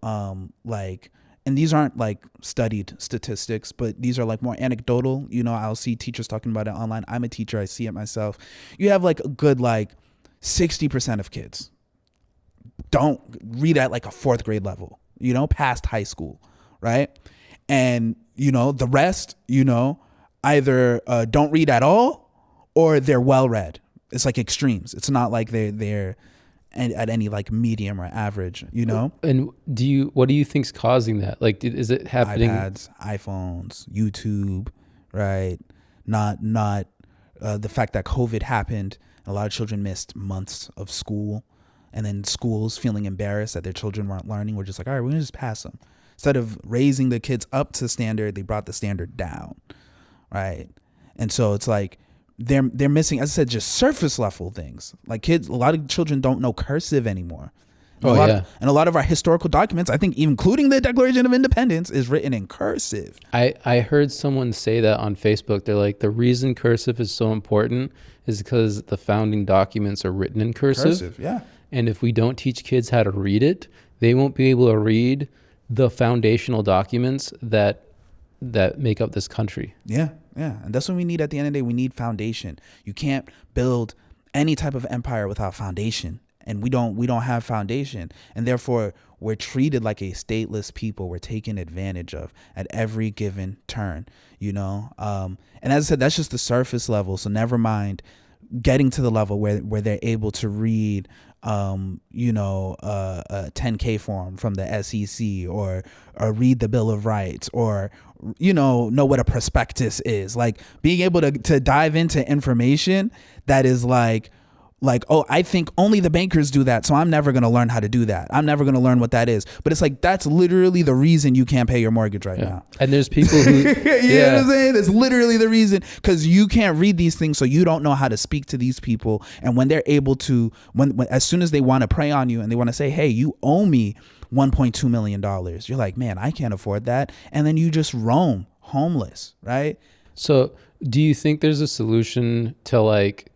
like, and these aren't like studied statistics, but these are like more anecdotal. You know, I'll see teachers talking about it online. I'm a teacher. I see it myself. You have like a good like 60% of kids don't read at like a 4th grade level, you know, past high school, right? And, you know, the rest, you know, either don't read at all or they're well read. It's like extremes. It's not like they're at any like medium or average, you know? And what do you think's causing that? Like, is it happening? iPads, iPhones, YouTube, right? Not the fact that COVID happened. A lot of children missed months of school, and then schools feeling embarrassed that their children weren't learning. We're just like, all right, we're gonna just pass them. Instead of raising the kids up to standard, they brought the standard down, right? And so it's like they're missing, as I said, just surface level things. Like kids, a lot of children don't know cursive anymore. And a lot of our historical documents, I think, including the Declaration of Independence, is written in cursive. I heard someone say that on Facebook. They're like, the reason cursive is so important is because the founding documents are written in cursive. Yeah. And if we don't teach kids how to read it, they won't be able to read the foundational documents that make up this country. Yeah. And that's what we need at the end of the day. We need foundation. You can't build any type of empire without foundation. And we don't have foundation, and therefore we're treated like a stateless people. We're taken advantage of at every given turn, you know. And as I said, that's just the surface level. So never mind getting to the level where they're able to read, you know, a 10K form from the SEC, or read the Bill of Rights, or you know what a prospectus is. Like being able to dive into information that is like, oh, I think only the bankers do that, so I'm never going to learn how to do that. I'm never going to learn what that is. But it's like, that's literally the reason you can't pay your mortgage right now. And there's people who... you know what I'm saying? That's literally the reason, because you can't read these things, so you don't know how to speak to these people. And when they're able to, when as soon as they want to prey on you and they want to say, hey, you owe me $1.2 million, you're like, man, I can't afford that. And then you just roam homeless, right? So do you think there's a solution to like...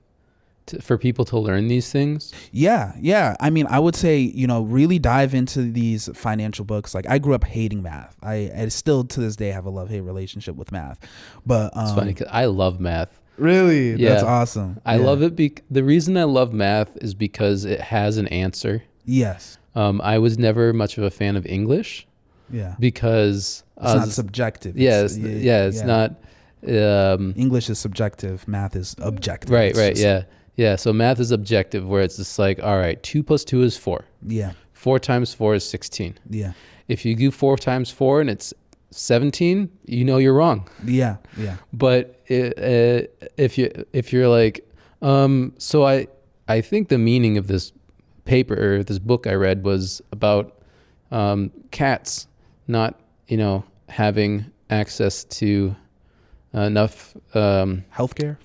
for people to learn these things? Yeah. I mean, I would say, you know, really dive into these financial books. Like I grew up hating math. I still to this day have a love-hate relationship with math. But it's funny because I love math. Really? Yeah. That's awesome. I love it. The reason I love math is because it has an answer. Yes. I was never much of a fan of English. Yeah. Because it's not subjective. It's not. English is subjective. Math is objective. Right. Yeah, so math is objective, where it's just like, all right, 2 + 2 is 4. Yeah. 4 times 4 is 16. Yeah. If you do 4 times 4 and it's 17, you know you're wrong. Yeah. But if you're like, so I think the meaning of this paper or this book I read was about cats not, you know, having access to enough healthcare,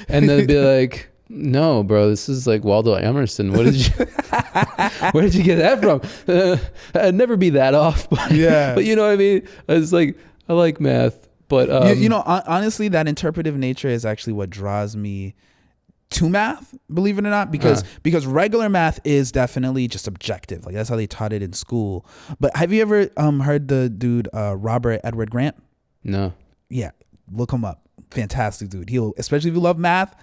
and they'd be like, no, bro, this is like Waldo Emerson. Where did you get that from? I'd never be that off. But you know what I mean? It's like, I like math, but you know, honestly, that interpretive nature is actually what draws me to math, believe it or not, because regular math is definitely just objective. Like that's how they taught it in school. But have you ever heard the dude Robert Edward Grant? No. Yeah, look him up. Fantastic dude. He'll, especially if you love math,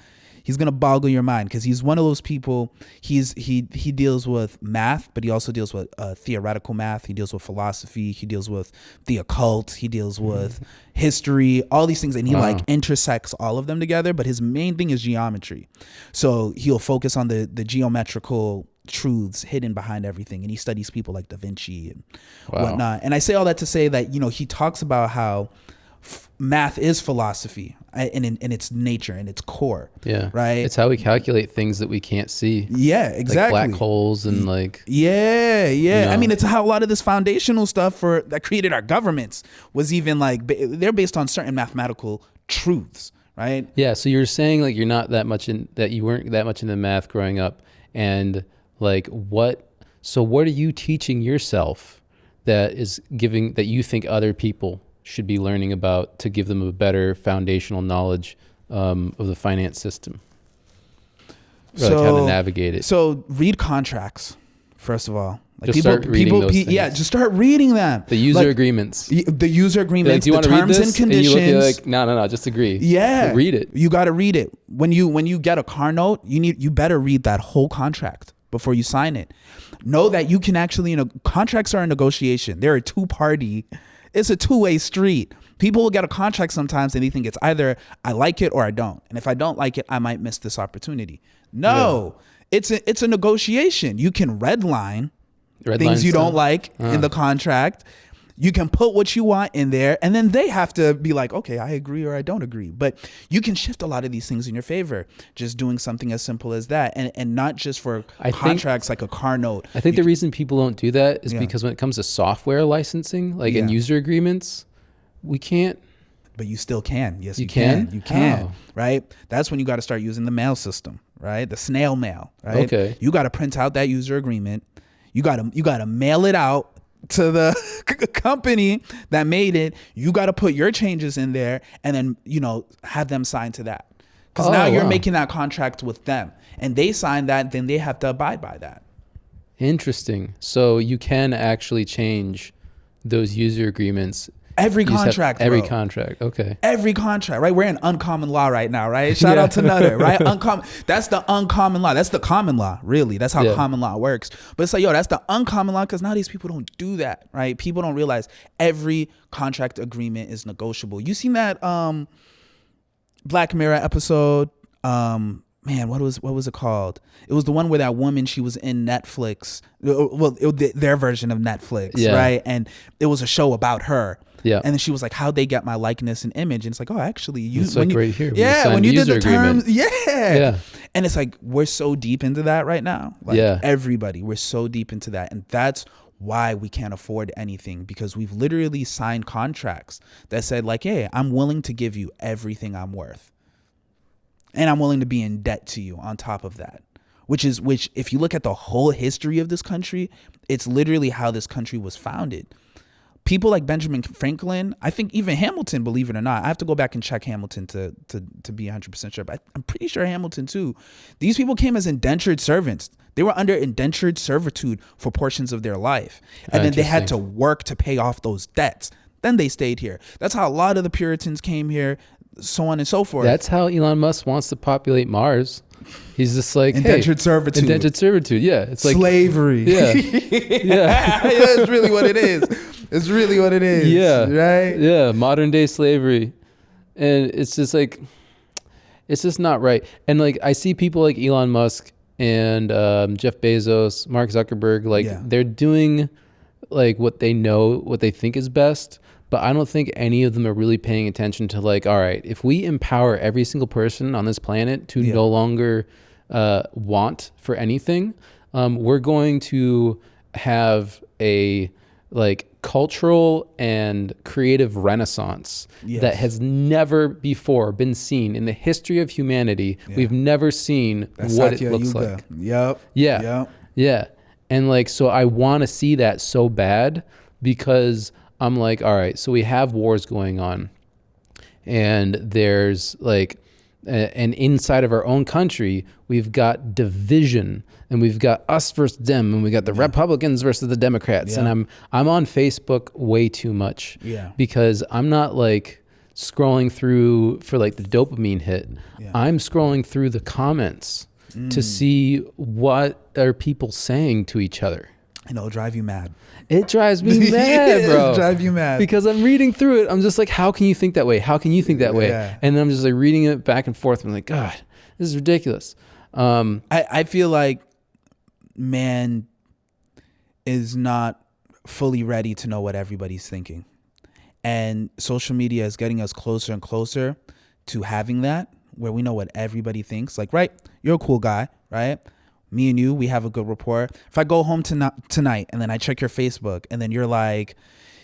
he's gonna boggle your mind because he's one of those people. He deals with math, but he also deals with theoretical math. He deals with philosophy. He deals with the occult. He deals with history. All these things, and he like intersects all of them together. But his main thing is geometry. So he'll focus on the geometrical truths hidden behind everything, and he studies people like Da Vinci and whatnot. And I say all that to say that he talks about how math is philosophy in its nature and its core. Yeah. Right. It's how we calculate things that we can't see. Yeah, exactly. Like black holes and like. Yeah. I mean, it's how a lot of this foundational stuff that created our governments was even like, they're based on certain mathematical truths. Right. Yeah. So you're saying like you weren't that much into math growing up, and like what are you teaching yourself that you think other people should be learning about to give them a better foundational knowledge of the finance system, or like how to navigate it? So read contracts, first of all. Like just start reading those things. Yeah, just start reading them. The user agreements. The user agreements, like, the terms and conditions. And you look at like, no, just agree. Yeah. But read it. You got to read it. When you get a car note, you better read that whole contract before you sign it. Know that you can actually, contracts are a negotiation. They're a two-party. It's a two-way street. People will get a contract sometimes and they think it's either I like it or I don't. And if I don't like it, I might miss this opportunity. No, it's a negotiation. You can redline things you don't like in the contract. You can put what you want in there, and then they have to be like, okay, I agree or I don't agree. But you can shift a lot of these things in your favor, just doing something as simple as that, and not just for contracts like a car note. I think the reason people don't do that is because when it comes to software licensing, like in user agreements, we can't. But you still can. Yes, you can. You can. Right? That's when you got to start using the mail system, right? The snail mail, right? Okay. You got to print out that user agreement. You got to mail it out to the company that made it. You got to put your changes in there and then, have them sign to that. Because now you're making that contract with them and they sign that, then they have to abide by that. Interesting. So you can actually change those user agreements. Every contract, every contract. Okay. Every contract, right? We're in uncommon law right now, right? Shout out to Nutter, right? That's the uncommon law. That's the common law, really. That's how common law works. But it's like, that's the uncommon law because now these people don't do that, right? People don't realize every contract agreement is negotiable. You seen that Black Mirror episode? Man, what was it called? It was the one where that woman, she was in Netflix. Well, their version of Netflix, right? And it was a show about her. Yeah. And then she was like, how'd they get my likeness and image? And it's like, oh, actually, right here. Yeah, when you did the terms. Yeah. And it's like, we're so deep into that right now. Like, everybody, we're so deep into that. And that's why we can't afford anything, because we've literally signed contracts that said like, hey, I'm willing to give you everything I'm worth. And I'm willing to be in debt to you on top of that, which if you look at the whole history of this country, it's literally how this country was founded. People like Benjamin Franklin, I think even Hamilton, believe it or not, I have to go back and check Hamilton to be 100% sure, but I'm pretty sure Hamilton too. These people came as indentured servants. They were under indentured servitude for portions of their life. And then they had to work to pay off those debts. Then they stayed here. That's how a lot of the Puritans came here, so on and so forth. That's how Elon Musk wants to populate Mars. He's just like indentured servitude. Indentured servitude. Yeah, it's like slavery. Yeah, yeah. It's really what it is. It's really what it is. Yeah, right. Yeah, modern day slavery, and it's just like, it's just not right. And like I see people like Elon Musk and Jeff Bezos, Mark Zuckerberg, like they're doing like what they know, what they think is best. But I don't think any of them are really paying attention to like, all right, if we empower every single person on this planet to no longer want for anything, we're going to have a like cultural and creative renaissance that has never before been seen in the history of humanity. We've never seen what it looks like. Yeah. And like, so I want to see that so bad because I'm like, all right, so we have wars going on and there's like And inside of our own country, we've got division, and we've got us versus them, and we got the Republicans versus the Democrats. And I'm on Facebook way too much because I'm not like scrolling through for like the dopamine hit. I'm scrolling through the comments to see what are people saying to each other. And it'll drive you mad. It drives me mad, bro. It'll drive you mad. Because I'm reading through it. I'm just like, how can you think that way? How can you think that way? And then I'm just like reading it back and forth. I'm like, God, this is ridiculous. I feel like man is not fully ready to know what everybody's thinking. And social media is getting us closer and closer to having that, where we know what everybody thinks. Like, right, you're a cool guy, right? Me and you, we have a good rapport. If I go home tonight and then I check your Facebook and then you're like,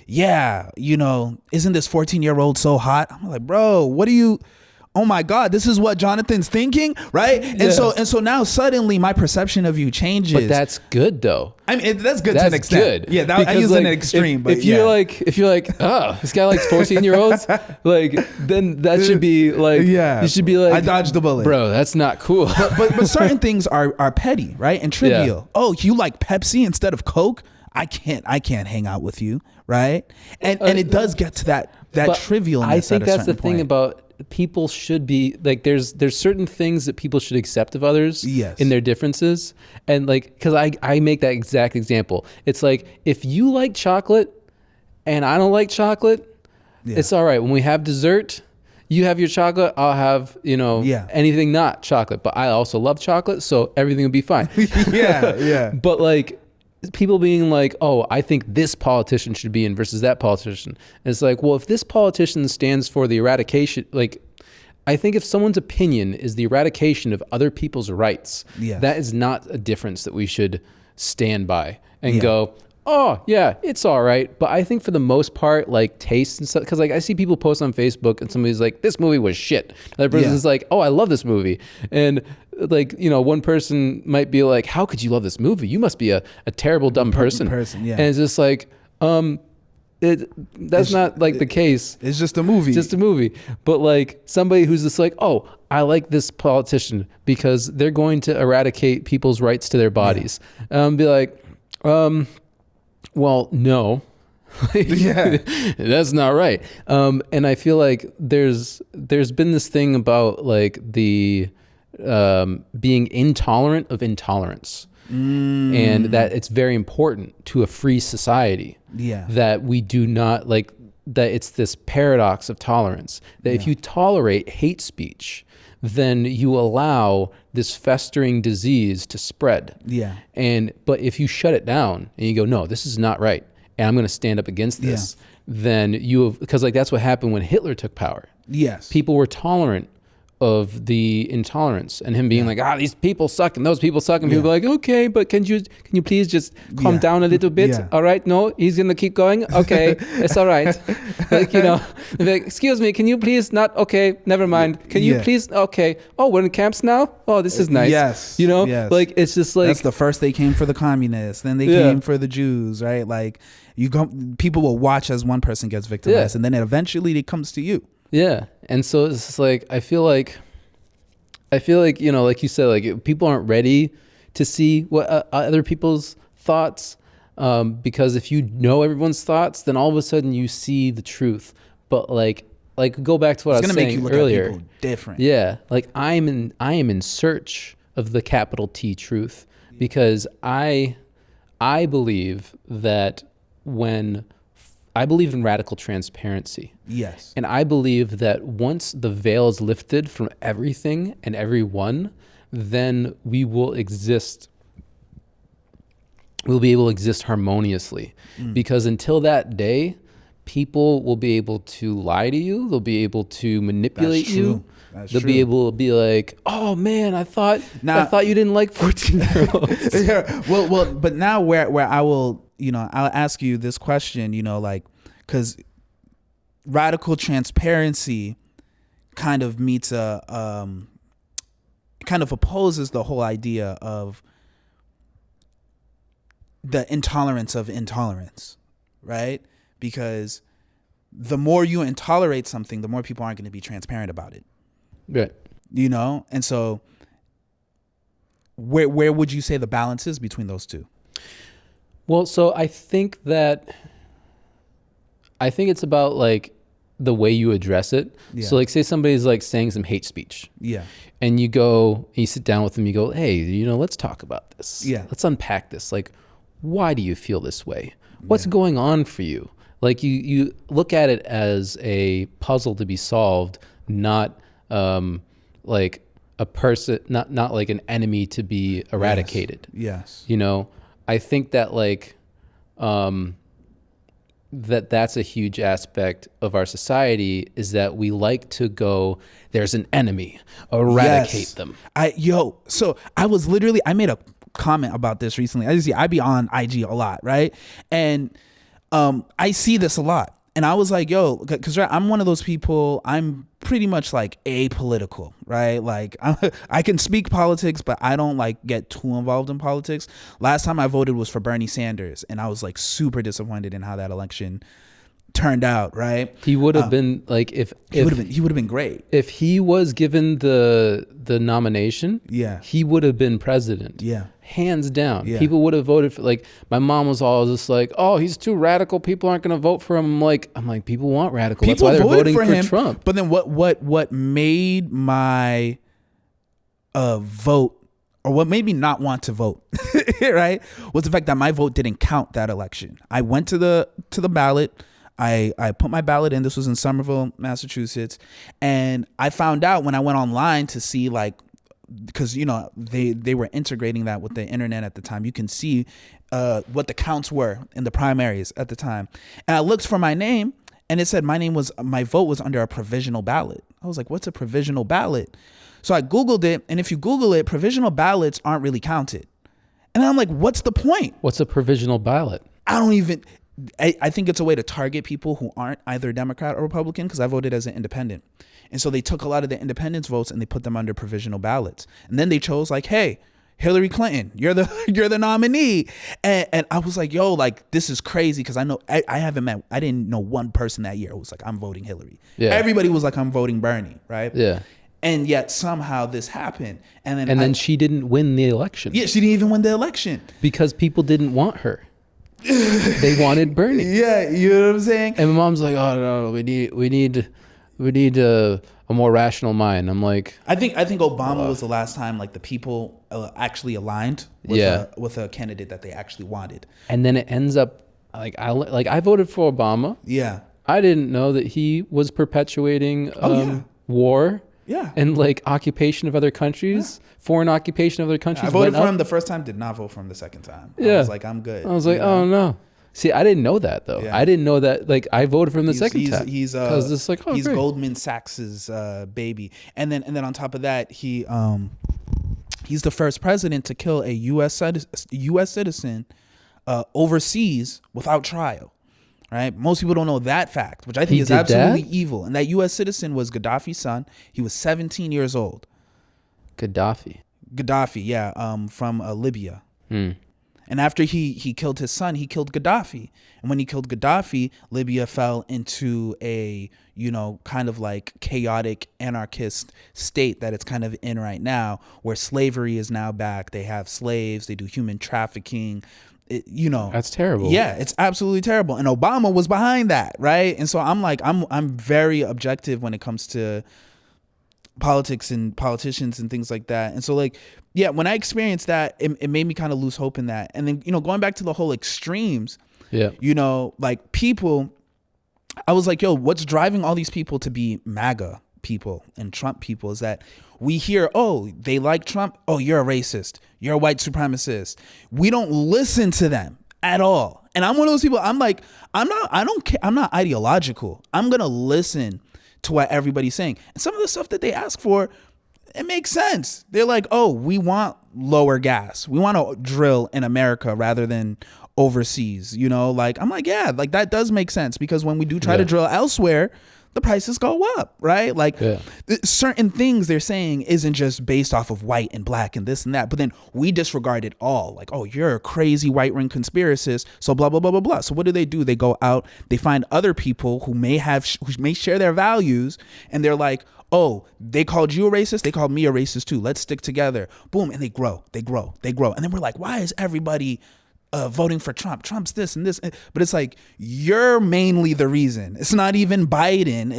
yeah, you know, isn't this 14-year-old so hot? I'm like, bro, what are you... Oh my God, this is what Jonathan's thinking, right? And so now suddenly my perception of you changes. But that's good though. I mean, that's good to an extent. Good. Yeah, I use like, an extreme. If you're like, oh, this guy likes 14-year-olds, like then that should be like, you should be like, I dodged the bullet, bro. That's not cool. but certain things are petty, right, and trivial. Yeah. Oh, you like Pepsi instead of Coke? I can't hang out with you, right? And it does get to that trivialness. I think that's the thing point. about. People should be like, there's certain things that people should accept of others in their differences. And like, cause I make that exact example. It's like, if you like chocolate and I don't like chocolate, it's all right. When we have dessert, you have your chocolate, I'll have, anything not chocolate, but I also love chocolate. So everything will be fine. But like, people being like, oh, I think this politician should be in versus that politician. And it's like, well, if this politician stands for the eradication, like, I think if someone's opinion is the eradication of other people's rights, that is not a difference that we should stand by and go, oh, yeah, it's all right. But I think for the most part, like taste and stuff, because like I see people post on Facebook and somebody's like, this movie was shit. Another person's like, oh, I love this movie. And like, one person might be like, how could you love this movie? You must be a terrible, dumb person. And it's just like, that's not like the case. It's just a movie. It's just a movie. But like somebody who's just like, oh, I like this politician because they're going to eradicate people's rights to their bodies. Be like, well, no, that's not right. And I feel like there's been this thing about like the being intolerant of intolerance, and that it's very important to a free society. That we do not like that. It's this paradox of tolerance. That if you tolerate hate speech, then you allow this festering disease to spread. But if you shut it down and you go, no, this is not right, and I'm going to stand up against this, then because like that's what happened when Hitler took power. People were tolerant of the intolerance and him being like, these people suck and those people suck, and people were like, okay, but can you please just calm down a little bit? All right, no, he's gonna keep going. Okay, it's all right. Like like, excuse me, can you please not? Okay, never mind. Can you please? Okay. Oh, we're in camps now. Oh, this is nice. Like it's just like that's the first they came for the communists, then they came for the Jews, right? Like people will watch as one person gets victimized, and then eventually it comes to you. And so it's just like, I feel like, like you said, like people aren't ready to see what other people's thoughts, because if you know everyone's thoughts, then all of a sudden you see the truth. But like go back to what I was saying earlier. It's gonna make you look at people different. Like I am in search of the capital T truth, because I believe that I believe in radical transparency. And I believe that once the veil is lifted from everything and everyone, then we will exist. We'll be able to exist harmoniously. Because until that day, people will be able to lie to you. They'll be able to manipulate you. They'll be able to be like, oh man, I thought you didn't like 14-year-olds. Well, but now where I will, I'll ask you this question, like, because radical transparency kind of meets kind of opposes the whole idea of the intolerance of intolerance, right? Because the more you intolerate something, the more people aren't going to be transparent about it. Right. you know? And so where would you say the balance is between those two? Well, so I think it's about like the way you address it. Yeah. So like say somebody's like saying some hate speech. Yeah. And you sit down with them, you go, hey, let's talk about this. Yeah. Let's unpack this. Like, why do you feel this way? What's going on for you? Like you look at it as a puzzle to be solved, not like a person, not like an enemy to be eradicated. Yes. I think that like that's a huge aspect of our society, is that we like to go, there's an enemy, eradicate them. So I made a comment about this recently. I be on IG a lot, right? And I see this a lot. And I was like, yo, because I'm one of those people, I'm pretty much like apolitical, right? Like I can speak politics, but I don't like get too involved in politics. Last time I voted was for Bernie Sanders, and I was like super disappointed in how that election turned out, right? He would have been like, he would have been great if he was given the nomination. Yeah, he would have been president. Yeah, hands down. Yeah. People would have voted for, like, my mom was all just like, oh, he's too radical, people aren't going to vote for him. I'm like people want radical. That's why they're voting for him. Trump. But then what made my vote, or what made me not want to vote, right, was the fact that my vote didn't count that election. I went to the ballot. I put my ballot in. This was in Somerville, Massachusetts. And I found out when I went online to see, like, because, they were integrating that with the internet at the time. You can see what the counts were in the primaries at the time. And I looked for my name, and it said my vote was under a provisional ballot. I was like, what's a provisional ballot? So I Googled it. And if you Google it, provisional ballots aren't really counted. And I'm like, what's the point? What's a provisional ballot? I think it's a way to target people who aren't either Democrat or Republican, because I voted as an independent. And so they took a lot of the independents' votes and they put them under provisional ballots. And then they chose, like, hey, Hillary Clinton, you're the nominee. And I was like, yo, like, this is crazy, because I didn't know one person that year who was like, I'm voting Hillary. Yeah. Everybody was like, I'm voting Bernie, right? Yeah. And yet somehow this happened. And then she didn't win the election. Yeah, she didn't even win the election. Because people didn't want her. They wanted Bernie. Yeah, you know what I'm saying? And my mom's like, oh no, we need a more rational mind. I'm like, I think Obama was the last time, like, the people actually aligned with a candidate that they actually wanted. And then it ends up I voted for Obama. Yeah, I didn't know that he was perpetuating war. Yeah. And like occupation of other countries, foreign occupation of other countries. I voted for him the first time, did not vote for him the second time. Yeah. I was like, I'm good. I was like, oh no. See, I didn't know that though. Yeah. I didn't know that. Like, I voted for him the second time. He's just like, he's great. Goldman Sachs's baby. And then on top of that, he's the first president to kill a U.S. citizen overseas without trial. Right? Most people don't know that fact, which I think is absolutely evil. And that U.S. citizen was Gaddafi's son. He was 17 years old. Gaddafi, yeah, from Libya. And after he killed his son, he killed Gaddafi. And when he killed Gaddafi, Libya fell into a, kind of like chaotic anarchist state that it's kind of in right now, where slavery is now back. They have slaves. They do human trafficking. That's terrible. Yeah, it's absolutely terrible. And Obama was behind that, right? And so I'm like, I'm very objective when it comes to politics and politicians and things like that. And so, like, yeah, when I experienced that, it made me kind of lose hope in that. And then, going back to the whole extremes, like, people, I was like, yo, what's driving all these people to be MAGA people and Trump people is that we hear, oh, they like Trump. Oh, you're a racist. You're a white supremacist. We don't listen to them at all. And I'm one of those people. I'm like, I'm not ideological. I'm going to listen to what everybody's saying. And some of the stuff that they ask for, it makes sense. They're like, oh, we want lower gas. We want to drill in America rather than overseas. Like, I'm like, yeah, like, that does make sense, because when we do try to drill elsewhere, the prices go up, right? Like, certain things they're saying isn't just based off of white and black and this and that, but then we disregard it all. Like, oh, you're a crazy white ring conspiracist, so blah, blah, blah, blah, blah. So what do? They go out, they find other people who may share their values, and they're like, Oh, they called you a racist, they called me a racist too. Let's stick together. Boom, and they grow. And then we're like, why is everybody voting for Trump? Trump's this and this. But it's like, you're mainly the reason. It's not even Biden.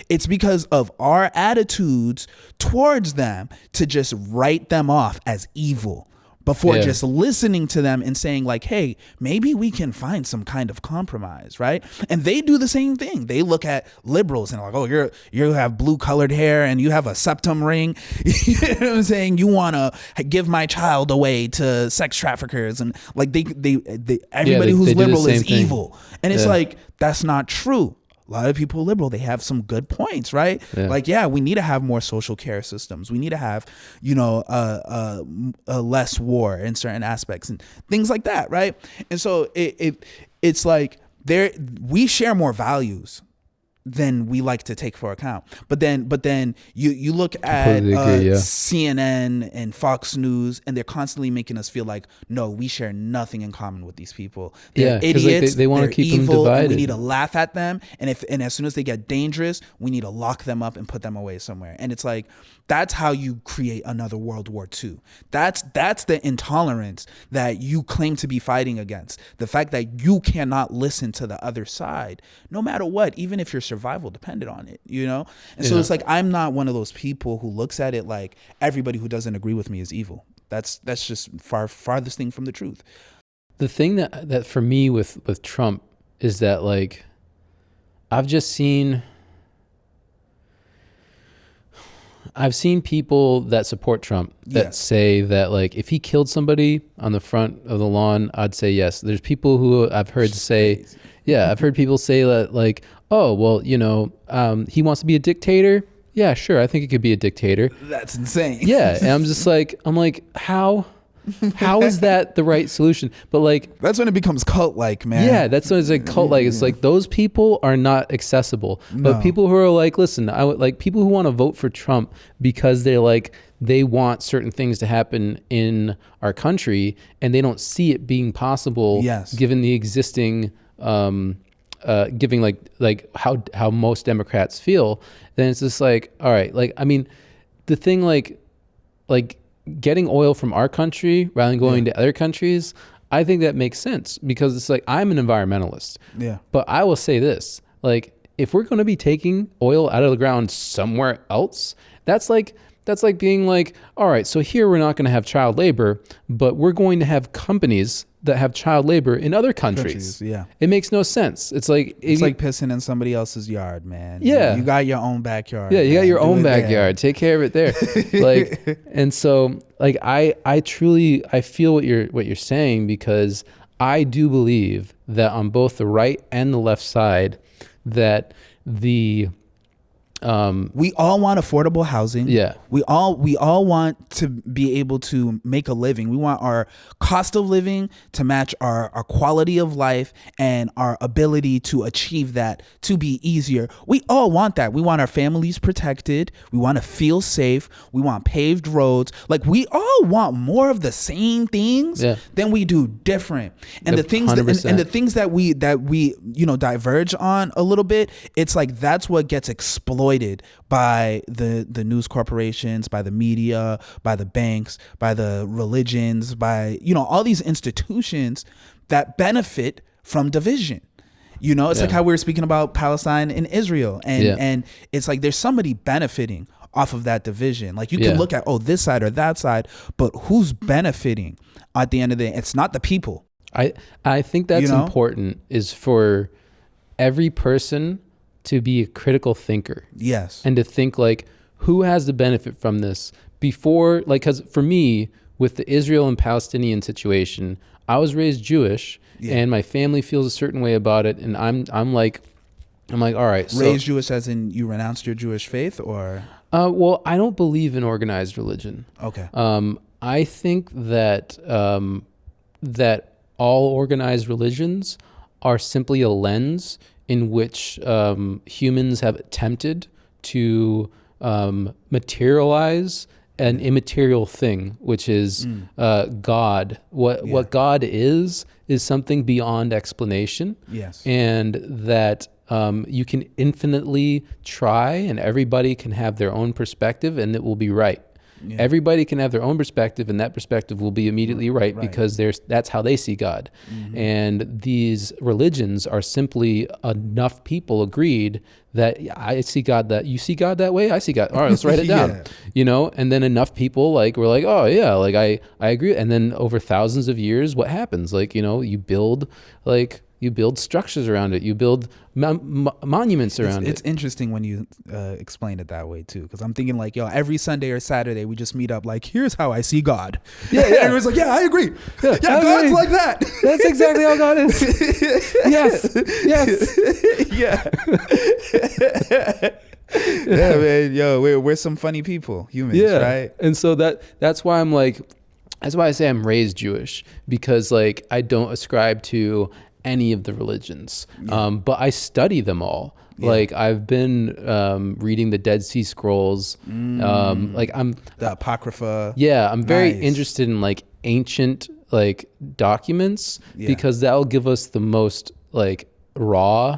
It's because of our attitudes towards them to just write them off as evil before just listening to them and saying like, hey, maybe we can find some kind of compromise, right? And they do the same thing. They look at liberals and are like, oh, you have blue colored hair and you have a septum ring. You know what I'm saying? You want to give my child away to sex traffickers, and like everybody who's liberal is evil. And it's like, that's not true. A lot of people liberal, they have some good points, right? Yeah. Like, we need to have more social care systems. We need to have, less war in certain aspects and things like that, right? And so it's like we share more values than we like to take for account. But then you look at CNN and Fox News, and they're constantly making us feel like, no, we share nothing in common with these people. They're idiots. Like they want to keep evil, them divided. And we need to laugh at them. And as soon as they get dangerous, we need to lock them up and put them away somewhere. And it's like, that's how you create another World War II. That's the intolerance that you claim to be fighting against. The fact that you cannot listen to the other side, no matter what, even if your survival depended on it, And so it's like, I'm not one of those people who looks at it like everybody who doesn't agree with me is evil. That's just farthest thing from the truth. The thing that for me with Trump is that, like, I've seen people that support Trump that say that, like, if he killed somebody on the front of the lawn, I'd say yes. There's people who I've heard say, I've heard people say that, like, oh, well, he wants to be a dictator. Yeah, sure. I think he could be a dictator. That's insane. Yeah. And I'm like, how is that the right solution? But like, that's when it becomes cult-like, man. Yeah, that's when it's like cult-like. It's like, those people are not accessible. No. But people who are like, listen, people who want to vote for Trump because they want certain things to happen in our country, and they don't see it being possible, given the existing, giving like how most Democrats feel. Then it's just like, all right, like, I mean, the thing like getting oil from our country rather than going to other countries, I think that makes sense, because it's like, I'm an environmentalist. Yeah. But I will say this, like, if we're going to be taking oil out of the ground somewhere else, that's like being like, all right, so here we're not going to have child labor, but we're going to have companies that have child labor in other countries. Yeah. It makes no sense. It's like pissing in somebody else's yard, man. Yeah. You got your own backyard. Yeah, you got your own backyard. Take care of it there. Like, and so like I truly feel what you're saying, because I do believe that on both the right and the left side that we all want affordable housing. Yeah. We all want to be able to make a living. We want our cost of living to match our quality of life and our ability to achieve that to be easier. We all want that. We want our families protected. We want to feel safe. We want paved roads. Like, we all want more of the same things than we do different. And the things the things that we diverge on a little bit, it's like, that's what gets exploited by the news corporations, by the media, by the banks, by the religions, by all these institutions that benefit from division. It's like how we were speaking about Palestine and Israel, and it's like there's somebody benefiting off of that division. Like, you can look at this side or that side, but who's benefiting at the end of the day? It's not the people. I think that's important, is for every person to be a critical thinker. Yes. And to think, like, who has the benefit from this before, like, because for me, with the Israel and Palestinian situation, I was raised Jewish and my family feels a certain way about it. And I'm like, all right. Raised Jewish as in you renounced your Jewish faith, or? Well, I don't believe in organized religion. Okay. I think that, that all organized religions are simply a lens in which humans have attempted to materialize an immaterial thing, which is God. What God is something beyond explanation. Yes. And that you can infinitely try, and everybody can have their own perspective, and it will be right. Yeah. Everybody can have their own perspective, and that perspective will be immediately right. Because that's how they see God. Mm-hmm. And these religions are simply enough people agreed that I see God that you see God that way. I see God. All right, let's write it down. And then enough people were like, oh yeah, I agree. And then over thousands of years, what happens? You build structures around it. You build monuments around it. It's interesting when you explain it that way too, because I'm thinking every Sunday or Saturday we just meet up. Here's how I see God. Yeah. Everyone's like, I agree. Yeah, God's like that. That's exactly how God is. Yes. Yeah. Yeah, man. We're some funny people, humans, right? And so that's why that's why I say I'm raised Jewish, because I don't ascribe to any of the religions, but I study them all. I've been reading the Dead Sea Scrolls. I'm the Apocrypha. Yeah, I'm very interested in ancient documents, because that'll give us the most raw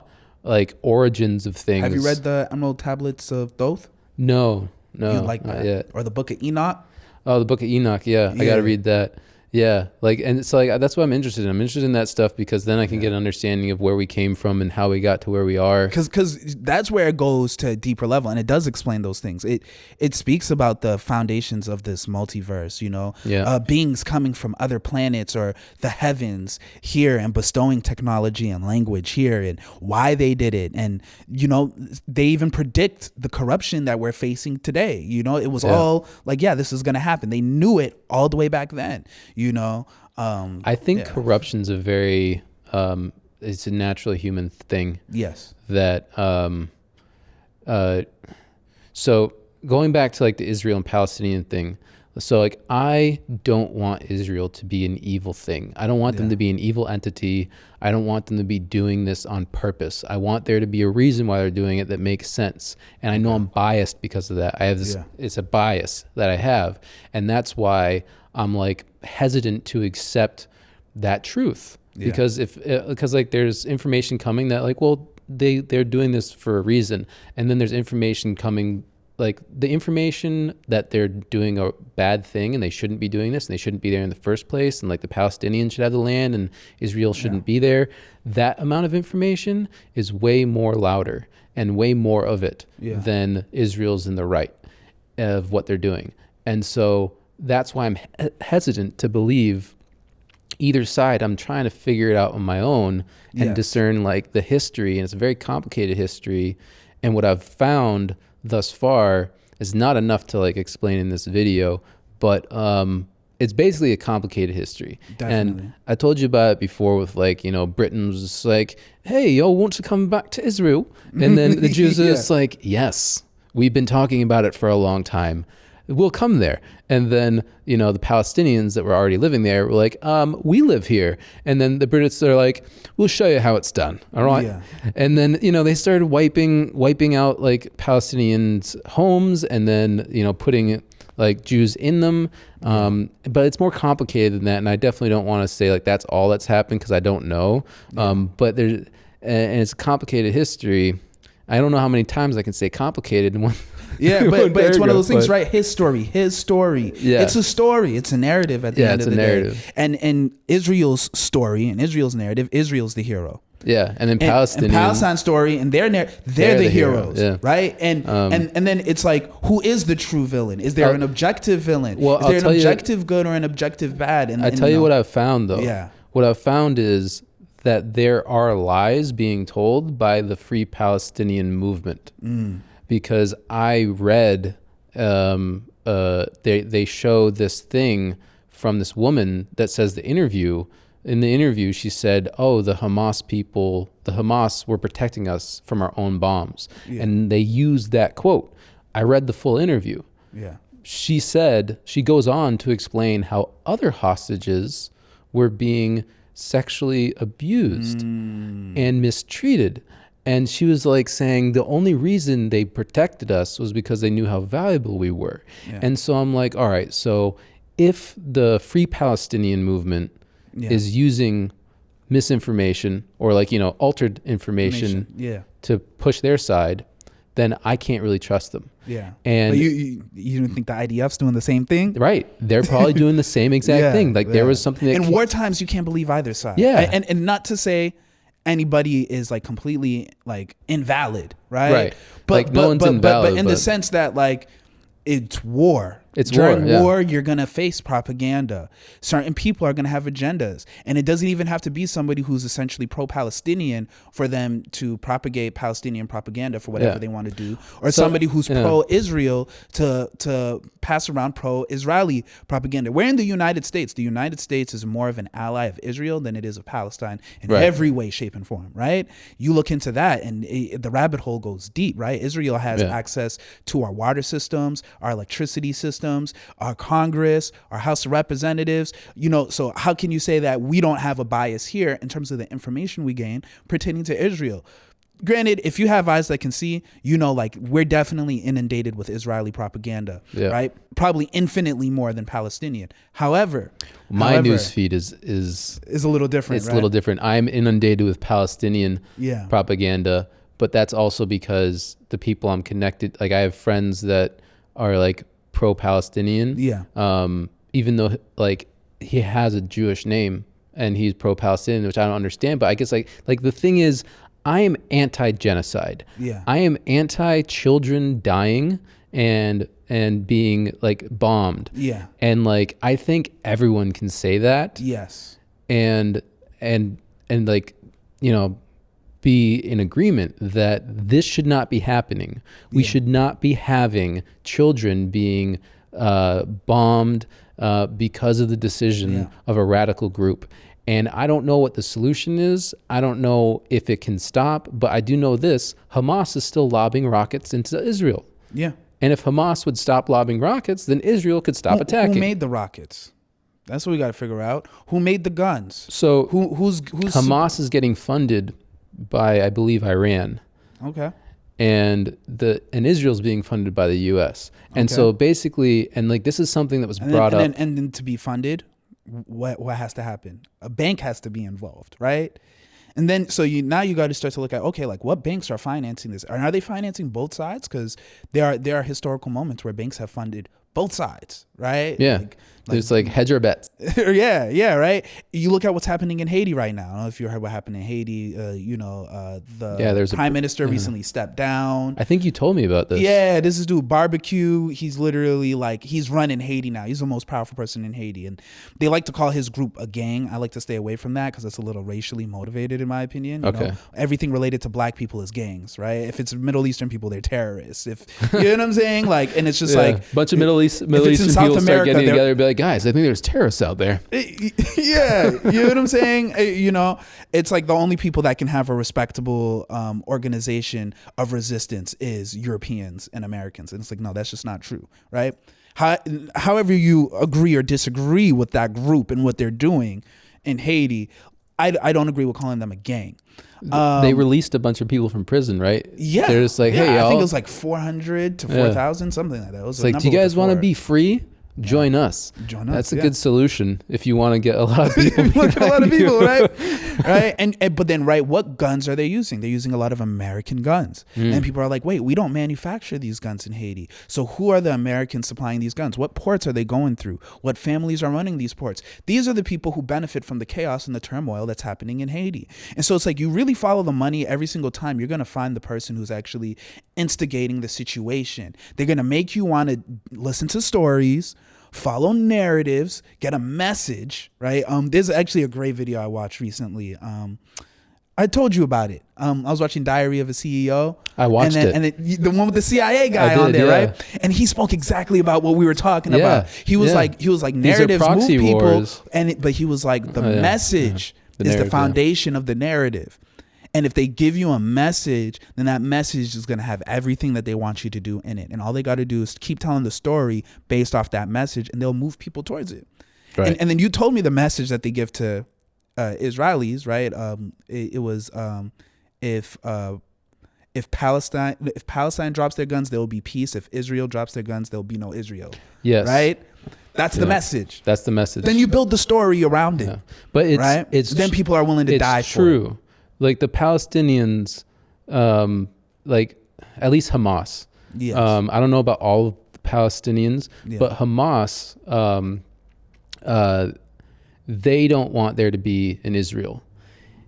origins of things. Have you read the Emerald Tablets of Thoth? No, you like that? Yet. Or the Book of Enoch? Oh, the Book of Enoch. Yeah. I got to read that. Yeah, and so that's what I'm interested in. I'm interested in that stuff because then I can get an understanding of where we came from and how we got to where we are. Because that's where it goes to a deeper level, and it does explain those things. It speaks about the foundations of this multiverse, beings coming from other planets or the heavens here and bestowing technology and language here and why they did it. And, they even predict the corruption that we're facing today. It was all this is going to happen. They knew it all the way back then. I think corruption's a very it's a naturally human thing. Yes. That so going back to the Israel and Palestinian thing, so I don't want Israel to be an evil thing. I don't want them to be an evil entity. I don't want them to be doing this on purpose. I want there to be a reason why they're doing it that makes sense. And I know I'm biased because of that. I have this it's a bias that I have, and that's why I'm hesitant to accept that truth, because because there's information coming that they're doing this for a reason, and then there's information coming the information that they're doing a bad thing and they shouldn't be doing this and they shouldn't be there in the first place, and the Palestinians should have the land and Israel shouldn't be there. That amount of information is way more louder and way more of it than Israel's in the right of what they're doing. And so that's why I'm hesitant to believe either side. I'm trying to figure it out on my own and discern the history, and it's a very complicated history. And what I've found thus far is not enough to explain in this video, but it's basically a complicated history. Definitely. And I told you about it before with Britain was just hey, yo, won't you come back to Israel? And then the Jews are just yes, we've been talking about it for a long time. We'll come there. And then, the Palestinians that were already living there were we live here. And then the Brits are we'll show you how it's done. All right. Yeah. And then, they started wiping out Palestinians' homes, and then, putting Jews in them. But it's more complicated than that. And I definitely don't want to say that's all that's happened, because I don't know. But and it's a complicated history. I don't know how many times I can say complicated in one. Yeah, but it's one of those things, right? His story. Yeah. It's a story. It's a narrative at the end of the day. And Israel's story and Israel's narrative, Israel's the hero. Yeah, and then Palestine's story and they're the heroes, right? And then it's who is the true villain? Is there an objective villain? Well, is there an objective good or an objective bad? And I tell you what I've found though. Yeah. What I've found is that there are lies being told by the Free Palestinian movement. Because I read, they show this thing from this woman that says the interview. In the interview, she said, "Oh, the Hamas were protecting us from our own bombs," and they used that quote. I read the full interview. Yeah, she goes on to explain how other hostages were being sexually abused and mistreated. And she was saying the only reason they protected us was because they knew how valuable we were. Yeah. And so I'm all right, so if the Free Palestinian movement is using misinformation or altered information to push their side, then I can't really trust them. Yeah. And but you don't think the IDF's doing the same thing? Right. They're probably doing the same exact thing. Like there was something that in war times you can't believe either side. Yeah. And not to say anybody is like completely like invalid, right? Right. But like no one's invalid. But in the sense that like it's war. It's During war, war, you're going to face propaganda. Certain people are going to have agendas. And it doesn't even have to be somebody who's essentially pro-Palestinian for them to propagate Palestinian propaganda for whatever they want to do. Or somebody who's pro-Israel to pass around pro-Israeli propaganda. We're in the United States. The United States is more of an ally of Israel than it is of Palestine in every way, shape, and form, right? You look into that and the rabbit hole goes deep, right? Israel has access to our water systems, our electricity systems, our Congress, our House of Representatives, so how can you say that we don't have a bias here in terms of the information we gain pertaining to Israel? Granted, if you have eyes that can see, like we're definitely inundated with Israeli propaganda, right? Probably infinitely more than Palestinian. However, my news feed is a little different. It's a little different. I'm inundated with Palestinian propaganda, but that's also because the people I'm connected, like I have friends that are like pro-Palestinian. Even though like he has a Jewish name and he's pro-Palestinian, which I don't understand. But I guess like the thing is, I am anti-genocide. I am anti-children dying and being like bombed. And like I think everyone can say that. And like be in agreement that this should not be happening. We should not be having children being bombed because of the decision of a radical group. And I don't know what the solution is. I don't know if it can stop, but I do know this: Hamas is still lobbing rockets into Israel. And if Hamas would stop lobbing rockets, then Israel could stop attacking. Who made the rockets? That's what we got to figure out. Who made the guns? So who's Hamas is getting funded by, I believe, Iran. And Israel's being funded by the U.S. And so basically, and like this is something that was brought up. And then to be funded, what has to happen? A bank has to be involved, right? And then so you got to start to look at, okay, like what banks are financing this? Are they financing both sides? Because there are historical moments where banks have funded both sides, right? There's like hedge your bets. Right. You look at what's happening in Haiti right now. I don't know if you heard what happened in Haiti. The prime minister recently stepped down. I think you told me about this. This is dude Barbecue. He's literally like, he's running Haiti now. He's the most powerful person in Haiti. And they like to call his group a gang. I like to stay away from that because it's a little racially motivated in my opinion. You know? Everything related to black people is gangs, right? If it's Middle Eastern people, they're terrorists. If you know what I'm saying? Like, and it's just like a bunch of Middle Eastern people start getting together and be like, guys, I think there's terrorists out there. You know what I'm saying? It's like the only people that can have a respectable organization of resistance is Europeans and Americans. And it's like, no, that's just not true, right? However you agree or disagree with that group and what they're doing in Haiti, I don't agree with calling them a gang. They released a bunch of people from prison, right? They're just like, hey, I think it was like 400 to 4,000, something like that. It was like, do you guys want to be free? Join us. That's a good solution if you want to get a lot of people. Right? But then, what guns are they using? They're using a lot of American guns. And people are like, wait, we don't manufacture these guns in Haiti. So who are the Americans supplying these guns? What ports are they going through? What families are running these ports? These are the people who benefit from the chaos and the turmoil that's happening in Haiti. And so it's like, you really follow the money every single time. You're going to find the person who's actually instigating the situation. They're going to make you want to listen to stories, follow narratives, get a message, right? There's actually a great video I watched recently. I told you about it. I was watching Diary of a CEO. I watched it. And the one with the CIA guy on there, right? And he spoke exactly about what we were talking about. He was like narratives move people, wars. But he was like, the message is the foundation of the narrative. And if they give you a message, then that message is going to have everything that they want you to do in it. And all they got to do is keep telling the story based off that message, and they'll move people towards it. Right. And then you told me the message that they give to Israelis, right? It was if Palestine drops their guns, there will be peace. If Israel drops their guns, there will be no Israel. Yes. Right? That's the message. That's the message. Then you build the story around it. But it's then people are willing to die for it. It's true. Like the Palestinians, like at least Hamas. Yes. I don't know about all of the Palestinians, but Hamas, they don't want there to be an Israel.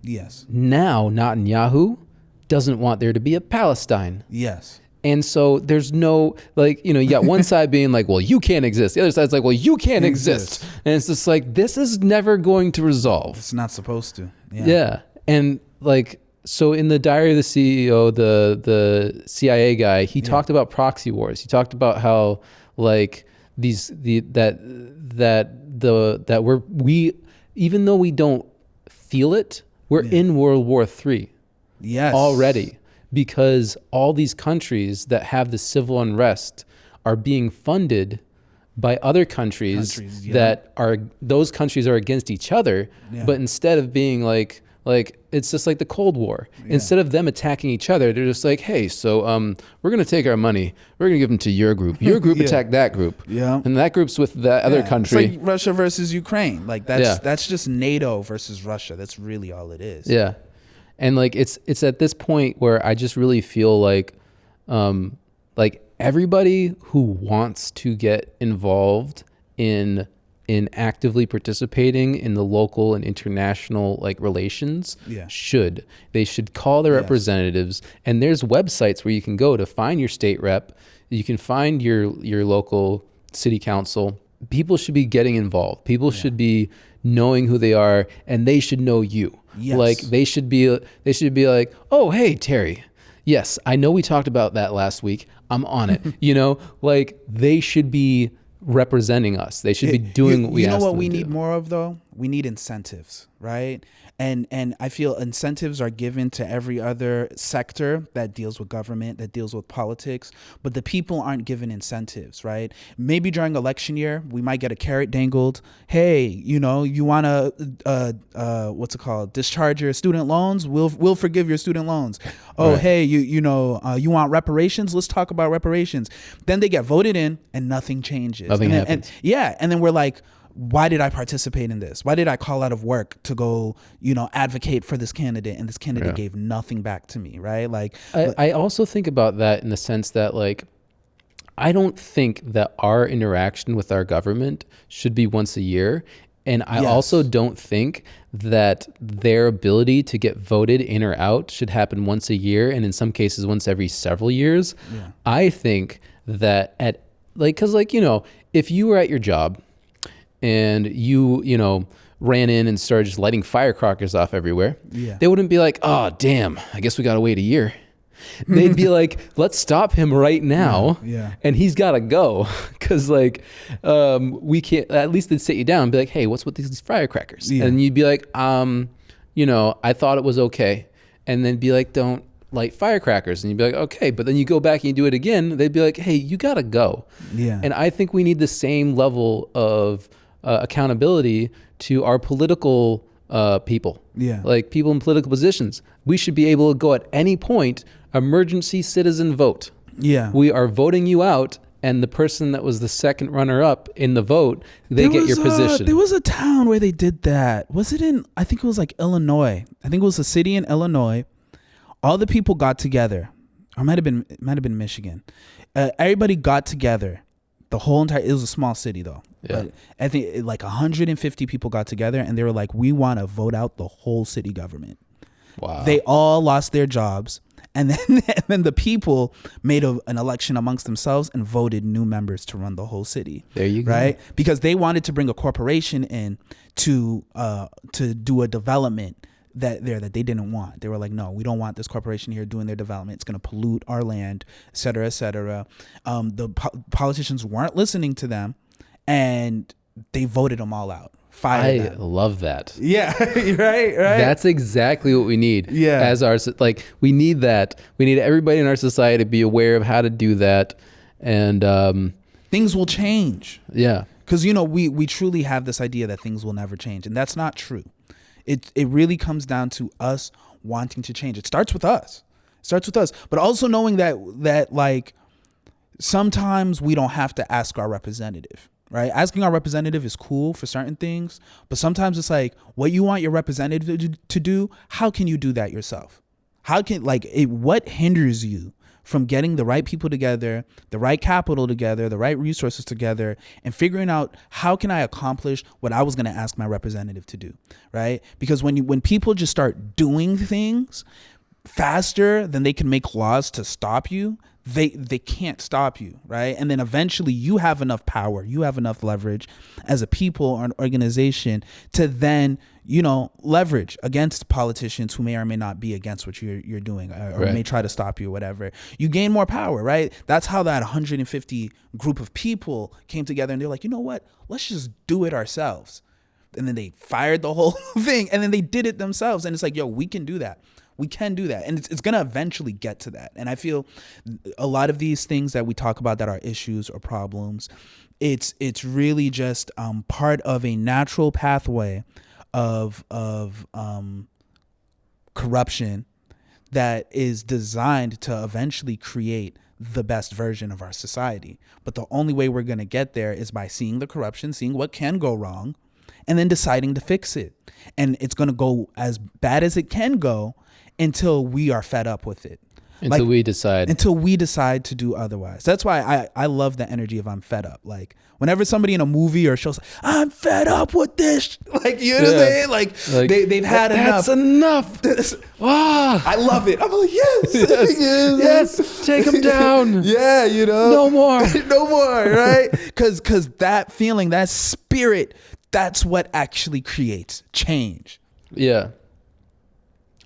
Yes. Now, Netanyahu doesn't want there to be a Palestine. Yes. And so there's no, like, you got one side being like, well, you can't exist. The other side's like, well, you can't exist. And it's just like, this is never going to resolve. It's not supposed to. Yeah. And like, so in the Diary of the CEO, the CIA guy, he talked about proxy wars. He talked about how like that we even though we don't feel it, we're in World War III. Yes. Already, because all these countries that have the civil unrest are being funded by other countries that are, those countries are against each other, but instead of being like it's just like the Cold War. Instead of them attacking each other, they're just like, hey, so we're gonna take our money, we're gonna give them to your group attack that group, and that group's with that other country. It's like Russia versus Ukraine. Like that's just NATO versus Russia. That's really all it is. Yeah. And like it's at this point where I just really feel like everybody who wants to get involved in actively participating in the local and international like relations they should call their representatives, and there's websites where you can go to find your state rep, you can find your local city council. People should be getting involved. People should be knowing who they are, and they should know you. Like they should be like, oh, hey, Terry, yes, I know we talked about that last week, I'm on it. Like they should be representing us. They should be doing what we ask them to do. You know what we need more of, though? We need incentives, right? And I feel incentives are given to every other sector that deals with government, that deals with politics, but the people aren't given incentives, right? Maybe during election year, we might get a carrot dangled. Hey, you want to discharge your student loans? We'll forgive your student loans. Oh, right. Hey, you want reparations? Let's talk about reparations. Then they get voted in and nothing changes. Nothing happens. And then we're like, why did I participate in this? Why did I call out of work to go, advocate for this candidate? And this candidate gave nothing back to me, right? Like, I also think about that in the sense that, like, I don't think that our interaction with our government should be once a year. And I also don't think that their ability to get voted in or out should happen once a year, and in some cases once every several years. Yeah. I think that if you were at your job and you ran in and started just lighting firecrackers off everywhere, they wouldn't be like, oh, damn, I guess we got to wait a year. They'd be like, let's stop him right now. And he's got to go. Because we can't, at least they'd sit you down and be like, hey, what's with these firecrackers? And you'd be like, I thought it was okay. And then be like, don't light firecrackers. And you'd be like, okay. But then you go back and you do it again. They'd be like, hey, you got to go. And I think we need the same level of accountability to our political people. Like people in political positions. We should be able to go at any point, emergency citizen vote. We are voting you out, and the person that was the second runner-up in the vote, get your position. There was a town where they did that. Was it in, I think it was like Illinois. I think it was a city in Illinois. All the people got together. Or it might have been Michigan. Everybody got together. The whole entire, it was a small city though. But I think like 150 people got together and they were like, we want to vote out the whole city government. Wow. They all lost their jobs. And then the people made an election amongst themselves and voted new members to run the whole city. There you go. Right? Because they wanted to bring a corporation in to do a development that they didn't want. They were like, no, we don't want this corporation here doing their development. It's going to pollute our land, et cetera, et cetera. The politicians weren't listening to them, and they voted them all out. I love that. Yeah, right. That's exactly what we need. Yeah, as we need that. We need everybody in our society to be aware of how to do that, and things will change. Yeah, because we truly have this idea that things will never change, and that's not true. It really comes down to us wanting to change. It starts with us. But also knowing that like sometimes we don't have to ask our representative, right? Asking our representative is cool for certain things, but sometimes it's like what you want your representative to do, how can you do that yourself? what hinders you from getting the right people together, the right capital together, the right resources together, and figuring out how can I accomplish what I was going to ask my representative to do, right? Because when people just start doing things faster than they can make laws to stop you, they can't stop you, right? And then eventually you have enough power, you have enough leverage as a people or an organization to then, leverage against politicians who may or may not be against what you're doing or right. may try to stop you or whatever. You gain more power, right? That's how that 150 group of people came together and they're like, you know what? Let's just do it ourselves. And then they fired the whole thing and then they did it themselves. And it's like, yo, we can do that. We can do that. And it's going to eventually get to that. And I feel a lot of these things that we talk about that are issues or problems, it's really just part of a natural pathway of corruption that is designed to eventually create the best version of our society. But the only way we're going to get there is by seeing the corruption, seeing what can go wrong, and then deciding to fix it. And it's going to go as bad as it can go until we are fed up with it. Until we decide to do otherwise. That's why I love the energy of I'm fed up. Like whenever somebody in a movie or show, I'm fed up with this. Like, you know what I'm saying? Like they've had enough. That's enough. I love it. I'm like, yes. Yes. Take them down. Yeah. No more. No more. Right. Cause that feeling, that spirit, that's what actually creates change. Yeah.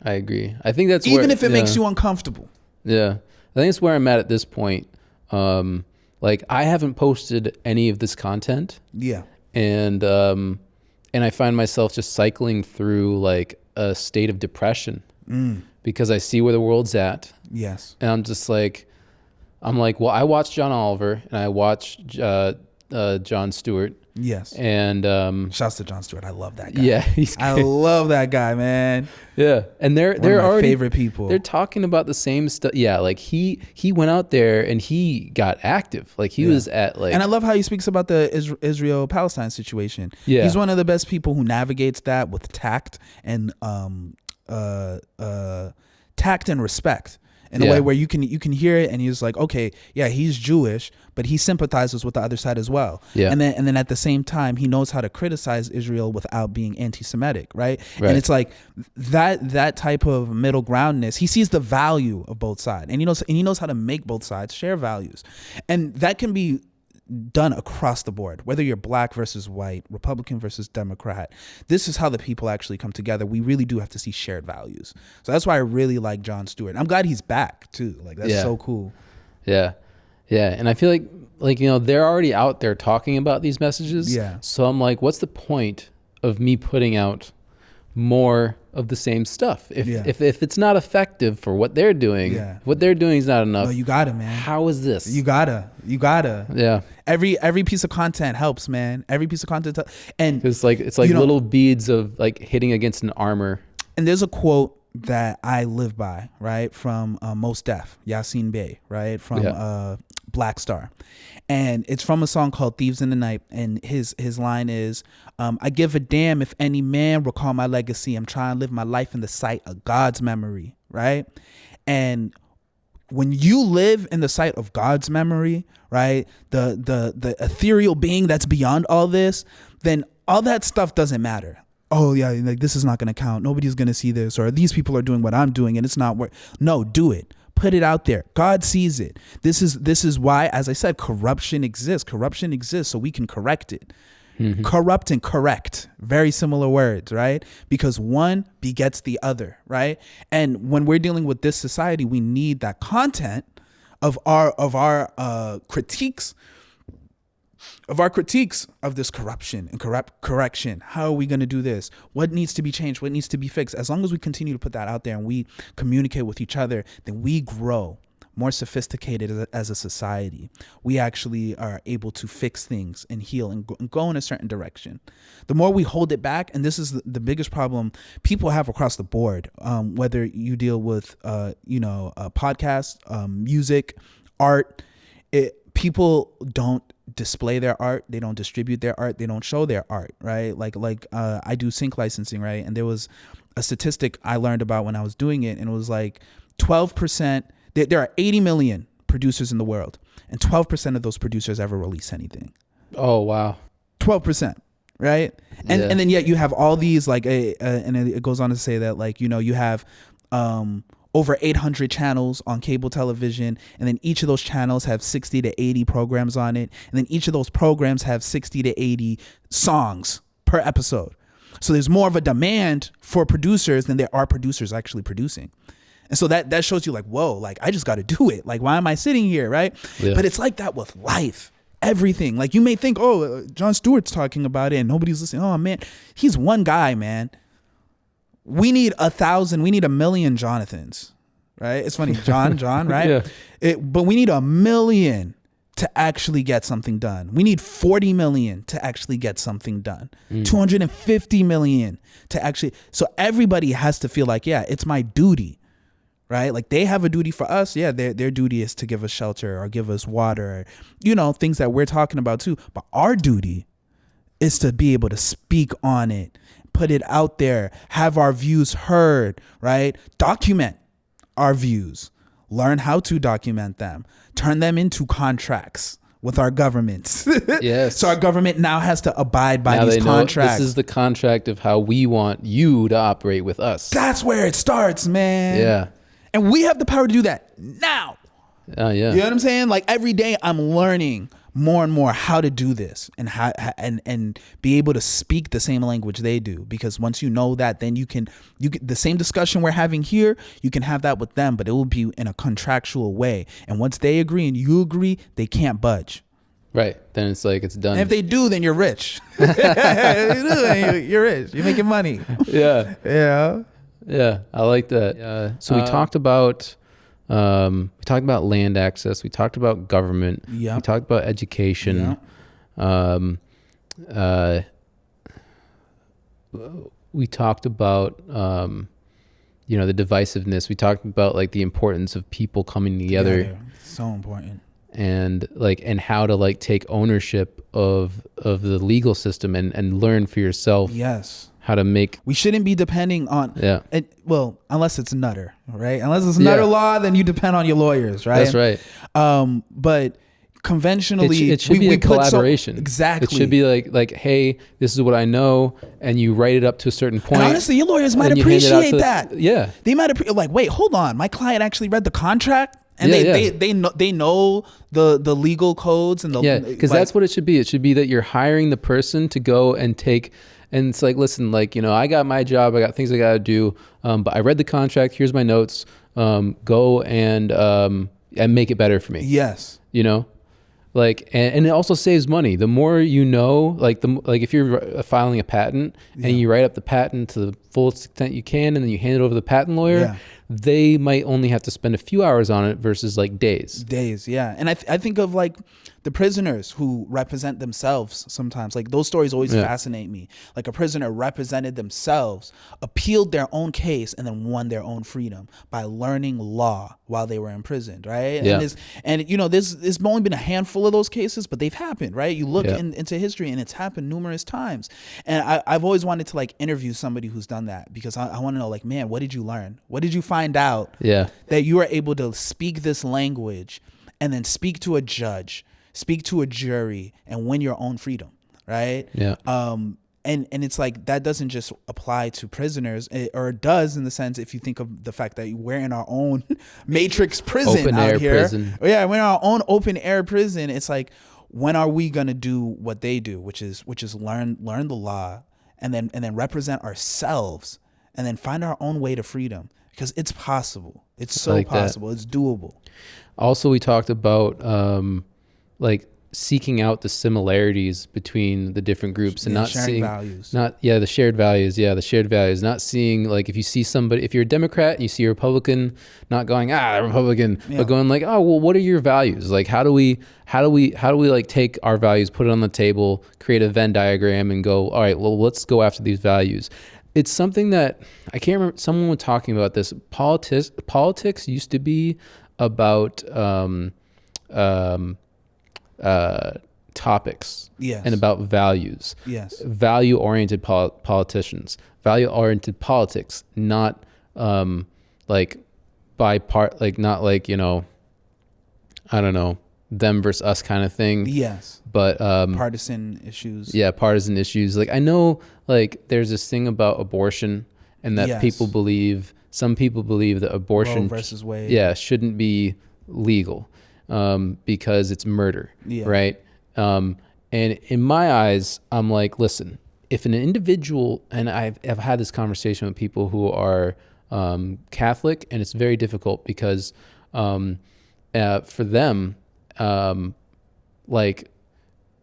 I agree. I think that's even if it makes you uncomfortable. Yeah. I think it's where I'm at this point. Like I haven't posted any of this content. Yeah. And I find myself just cycling through like a state of depression because I see where the world's at. Yes. And I'm like, well, I watched John Oliver and I watched Jon Stewart. Yes. And shouts to Jon Stewart. I love that guy. Yeah, I love that guy, man. Yeah. And they're one of my already favorite people. They're talking about the same stuff. Yeah, like he went out there and he got active. Like he was at like. And I love how he speaks about the Israel-Palestine situation. Yeah. He's one of the best people who navigates that with tact and respect. In a way where you can hear it and he's like, okay, yeah, he's Jewish, but he sympathizes with the other side as well. Yeah. And then at the same time, he knows how to criticize Israel without being anti-Semitic, right? And it's like that type of middle groundness. He sees the value of both sides, and he knows how to make both sides share values, and that can be done across the board, whether you're black versus white, Republican versus Democrat. This is how the people actually come together. We really do have to see shared values. So that's why I really like Jon Stewart. I'm glad he's back too. Like that's so cool. Yeah. Yeah. And I feel like, they're already out there talking about these messages. Yeah. So I'm like, what's the point of me putting out more of the same stuff if it's not effective for what they're doing? What they're doing is not enough. No, you gotta, man. How is this? You gotta. Yeah. Every piece of content helps, man. Every piece of content, and it's like little beads of like hitting against an armor. And there's a quote that I live by, right, from Mos Def, Yasin Bey, right, from Black Star, and it's from a song called "Thieves in the Night." And his line is, "I give a damn if any man recall my legacy. I'm trying to live my life in the sight of God's memory," right? And when you live in the sight of God's memory, right, the ethereal being that's beyond all this, then all that stuff doesn't matter. Oh yeah, like this is not going to count. Nobody's going to see this, or these people are doing what I'm doing and it's not work. No, do it. Put it out there. God sees it. This is why, as I said, corruption exists. Corruption exists so we can correct it. Mm-hmm. Corrupt and correct, very similar words, right? Because one begets the other, right? And when we're dealing with this society, we need that content of our critiques of this corruption and correction. How are we going to do this? What needs to be changed? What needs to be fixed? As long as we continue to put that out there and we communicate with each other, then we grow more sophisticated as a society. We actually are able to fix things and heal and go in a certain direction. The more we hold it back, and this is the biggest problem people have across the board, whether you deal with podcasts, music, art, people don't display their art, they don't distribute their art, they don't show their art, right? Like I do sync licensing, right? And there was a statistic I learned about when I was doing it, and it was like 12%. There are 80 million producers in the world, and 12% of those producers ever release anything. Oh wow, 12%, right? And and then yet you have all these like and it goes on to say that like, you know, you have over 800 channels on cable television, and then each of those channels have 60 to 80 programs on it, and then each of those programs have 60 to 80 songs per episode. So there's more of a demand for producers than there are producers actually producing. And so that shows you like, whoa, like I just got to do it. Like, why am I sitting here, right? Yeah. But it's like that with life, everything. Like you may think, oh, Jon Stewart's talking about it and nobody's listening. Oh man, he's one guy, man. We need 1,000, we need 1 million Jonathans, right? It's funny, John, right? Yeah. But we need 1 million to actually get something done. We need 40 million to actually get something done. 250 million to actually, so everybody has to feel like, yeah, it's my duty, right? Like they have a duty for us. Yeah, their duty is to give us shelter or give us water, or, you know, things that we're talking about too. But our duty is to be able to speak on it, put it out there, have our views heard, right? Document our views, learn how to document them, turn them into contracts with our governments. Yes. So our government now has to abide by these contracts. This is the contract of how we want you to operate with us. That's where it starts, man. Yeah. And we have the power to do that now. Yeah. You know what I'm saying? Like every day I'm learning more and more how to do this and how and be able to speak the same language they do, because once you know that, then you can the same discussion we're having here, you can have that with them, but it will be in a contractual way. And once they agree and you agree, they can't budge. Right. Then it's like it's done. And if they do, then you're rich. You're rich. You're making money. Yeah. Yeah. Yeah. I like that. So we talked about land access. We talked about government. Yep. We talked about education. Yep. We talked about, the divisiveness. We talked about like the importance of people coming together. So important. And how to like take ownership of the legal system and learn for yourself. Yes. How to make. We shouldn't be depending on. Yeah. Well, unless it's Nutter, right? Unless it's Nutter law, then you depend on your lawyers, right? That's right. But conventionally, it should be a collaboration. Exactly. It should be like, hey, this is what I know, and you write it up to a certain point. And honestly, your lawyers might appreciate that. Yeah. They might like, wait, hold on, my client actually read the contract. And they know the legal codes and the because that's what it should be. It should be that you're hiring the person to go and take. And it's like, listen, like, I got my job, I got things I got to do, but I read the contract. Here's my notes. Go and make it better for me. Yes. Like, and it also saves money. The more you know, like if you're filing a patent and you write up the patent to the fullest extent you can, and then you hand it over to the patent lawyer, they might only have to spend a few hours on it versus like days. Yeah. And I think of like the prisoners who represent themselves sometimes. Like those stories always fascinate me. Like a prisoner represented themselves, appealed their own case, and then won their own freedom by learning law while they were imprisoned, right? Yeah. There's only been a handful of those cases, but they've happened, right? You look into history and it's happened numerous times. And I've always wanted to like interview somebody who's done that, because I want to know, like, man, what did you learn? What did you find out that you are able to speak this language and then speak to a judge, speak to a jury, and win your own freedom, right? Yeah. And it's like that doesn't just apply to prisoners, or it does in the sense if you think of the fact that we're in our own matrix prison open out air here. Prison. Yeah, we're in our own open air prison. It's like, when are we gonna do what they do, which is learn the law and then represent ourselves and then find our own way to freedom, because it's possible. It's so like possible. It's doable. Also, we talked about seeking out the similarities between the different groups and not seeing values. The shared values. Yeah, the shared values. Not seeing, like, if you see somebody, if you're a Democrat and you see a Republican, not going, Republican, but going like, oh, well, what are your values? Like, how do we like take our values, put it on the table, create a Venn diagram, and go, all right, well, let's go after these values. It's something that I can't remember. Someone was talking about this. Politics used to be about topics Yes. and about values. Yes. Value-oriented politicians, value-oriented politics, not like by part, like not like, you know, I don't know, them versus us kind of thing. Yes. But partisan issues. Yeah, partisan issues. Like I know, like there's this thing about abortion, and that some people believe that abortion Roe versus Wade. Shouldn't be legal because it's murder, right? And in my eyes, I'm like, listen, if an individual, and I've had this conversation with people who are Catholic, and it's very difficult because for them, like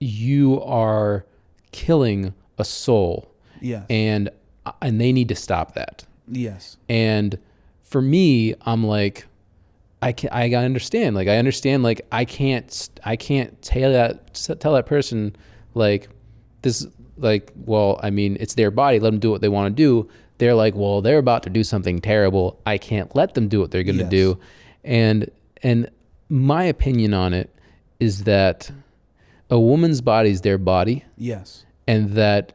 you are killing a soul, and they need to stop that. Yes. And for me, I'm like, I understand. Like I understand. Like I can't tell that person like this. Like, well, I mean, it's their body. Let them do what they want to do. They're like, well, they're about to do something terrible. I can't let them do what they're going to do. And my opinion on it is that a woman's body is their body. Yes. And that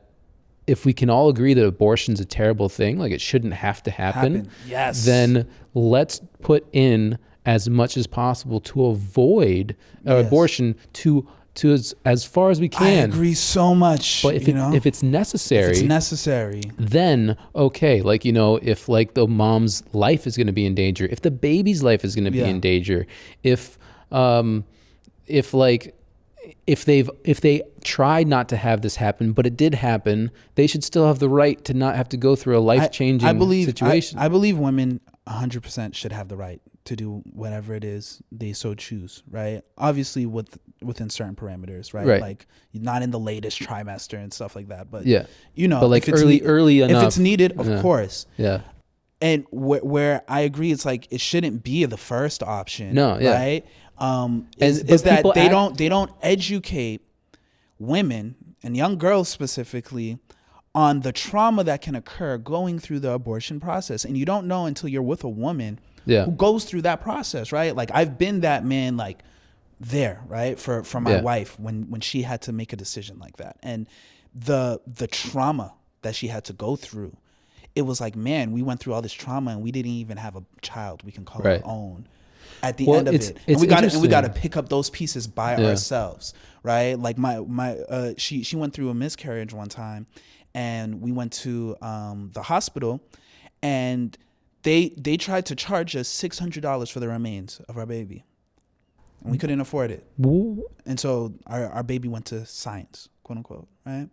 if we can all agree that abortion's a terrible thing, like it shouldn't have to happen. Yes. Then let's put in as much as possible to avoid abortion to as far as we can. I agree so much. But if it's necessary, then okay, like, you know, if like the mom's life is going to be in danger, if the baby's life is going to be in danger, if they tried not to have this happen, but it did happen, they should still have the right to not have to go through a life-changing situation. I believe women 100% should have the right to do whatever it is they so choose, right? Obviously within certain parameters, right? Like not in the latest trimester and stuff like that, but you know, but like early enough. If it's needed, of course. Yeah. And where I agree, it's like it shouldn't be the first option. No, yeah. Right? Is that they don't educate women and young girls specifically on the trauma that can occur going through the abortion process. And you don't know until you're with a woman who goes through that process, right? Like I've been that man, like there, right? For my wife when she had to make a decision like that. And the trauma that she had to go through, it was like, man, we went through all this trauma and we didn't even have a child we can call our own at the end of it. And we got to pick up those pieces by ourselves, right? Like she went through a miscarriage one time, and we went to the hospital, and they tried to charge us $600 for the remains of our baby, and we couldn't afford it. And so our baby went to science, quote unquote, right?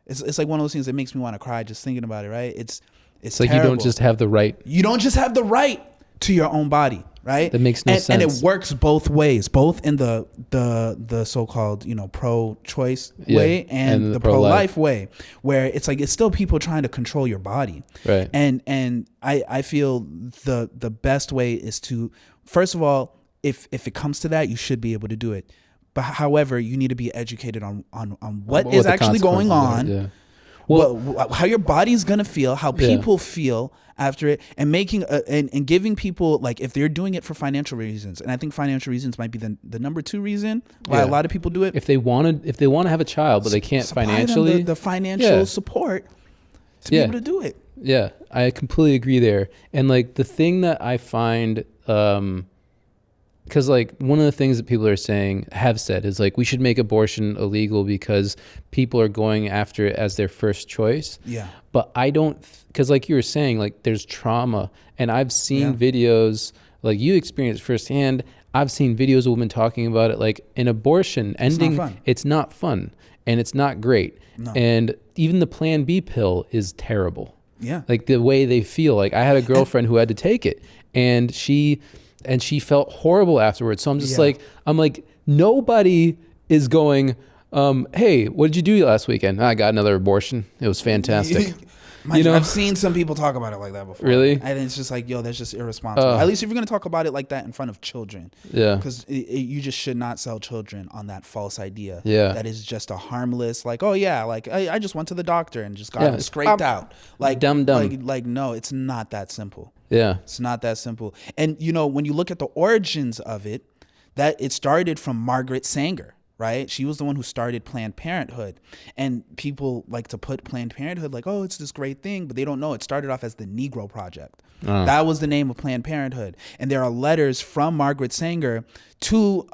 It's like one of those things that makes me want to cry just thinking about it, right? It's like terrible. You don't just have the right. You don't just have the right to your own body, right? That makes no sense. And it works both ways, both in the so-called, you know, pro-choice way and the pro-life way, where it's like it's still people trying to control your body, right? And I feel the best way is to, first of all, if it comes to that, you should be able to do it. But however, you need to be educated on what is actually going on, how your body's gonna feel, how people feel after it, and making and giving people, like, if they're doing it for financial reasons, and I think financial reasons might be the number 2 reason why a lot of people do it. If they want to have a child, but they can't financially, the financial support to be able to do it. Yeah, I completely agree there. And like the thing that I find, because like one of the things that people have said is like we should make abortion illegal because people are going after it as their first choice. Yeah. But I don't, because like you were saying, like there's trauma, and I've seen videos, like you experienced firsthand. I've seen videos of women talking about it, like an abortion ending. It's not fun and it's not great. No. And even the Plan B pill is terrible. Yeah. Like the way they feel. Like I had a girlfriend who had to take it, and she felt horrible afterwards. So I'm just like, nobody is going, hey, what did you do last weekend? I got another abortion. It was fantastic. You know, I've seen some people talk about it like that before. Really? And it's just like, yo, that's just irresponsible. At least if you're going to talk about it like that in front of children. Yeah. Because you just should not sell children on that false idea. Yeah. That is just a harmless, like, oh yeah, like I just went to the doctor and just got scraped out. Like dumb. Like no, it's not that simple. Yeah. It's not that simple. And you know, when you look at the origins of it, That it started from Margaret Sanger, right? She was the one who started Planned Parenthood. And people like to put Planned Parenthood like, oh, it's this great thing, but they don't know it started off as the Negro Project. That was the name of Planned Parenthood. And there are letters from Margaret Sanger to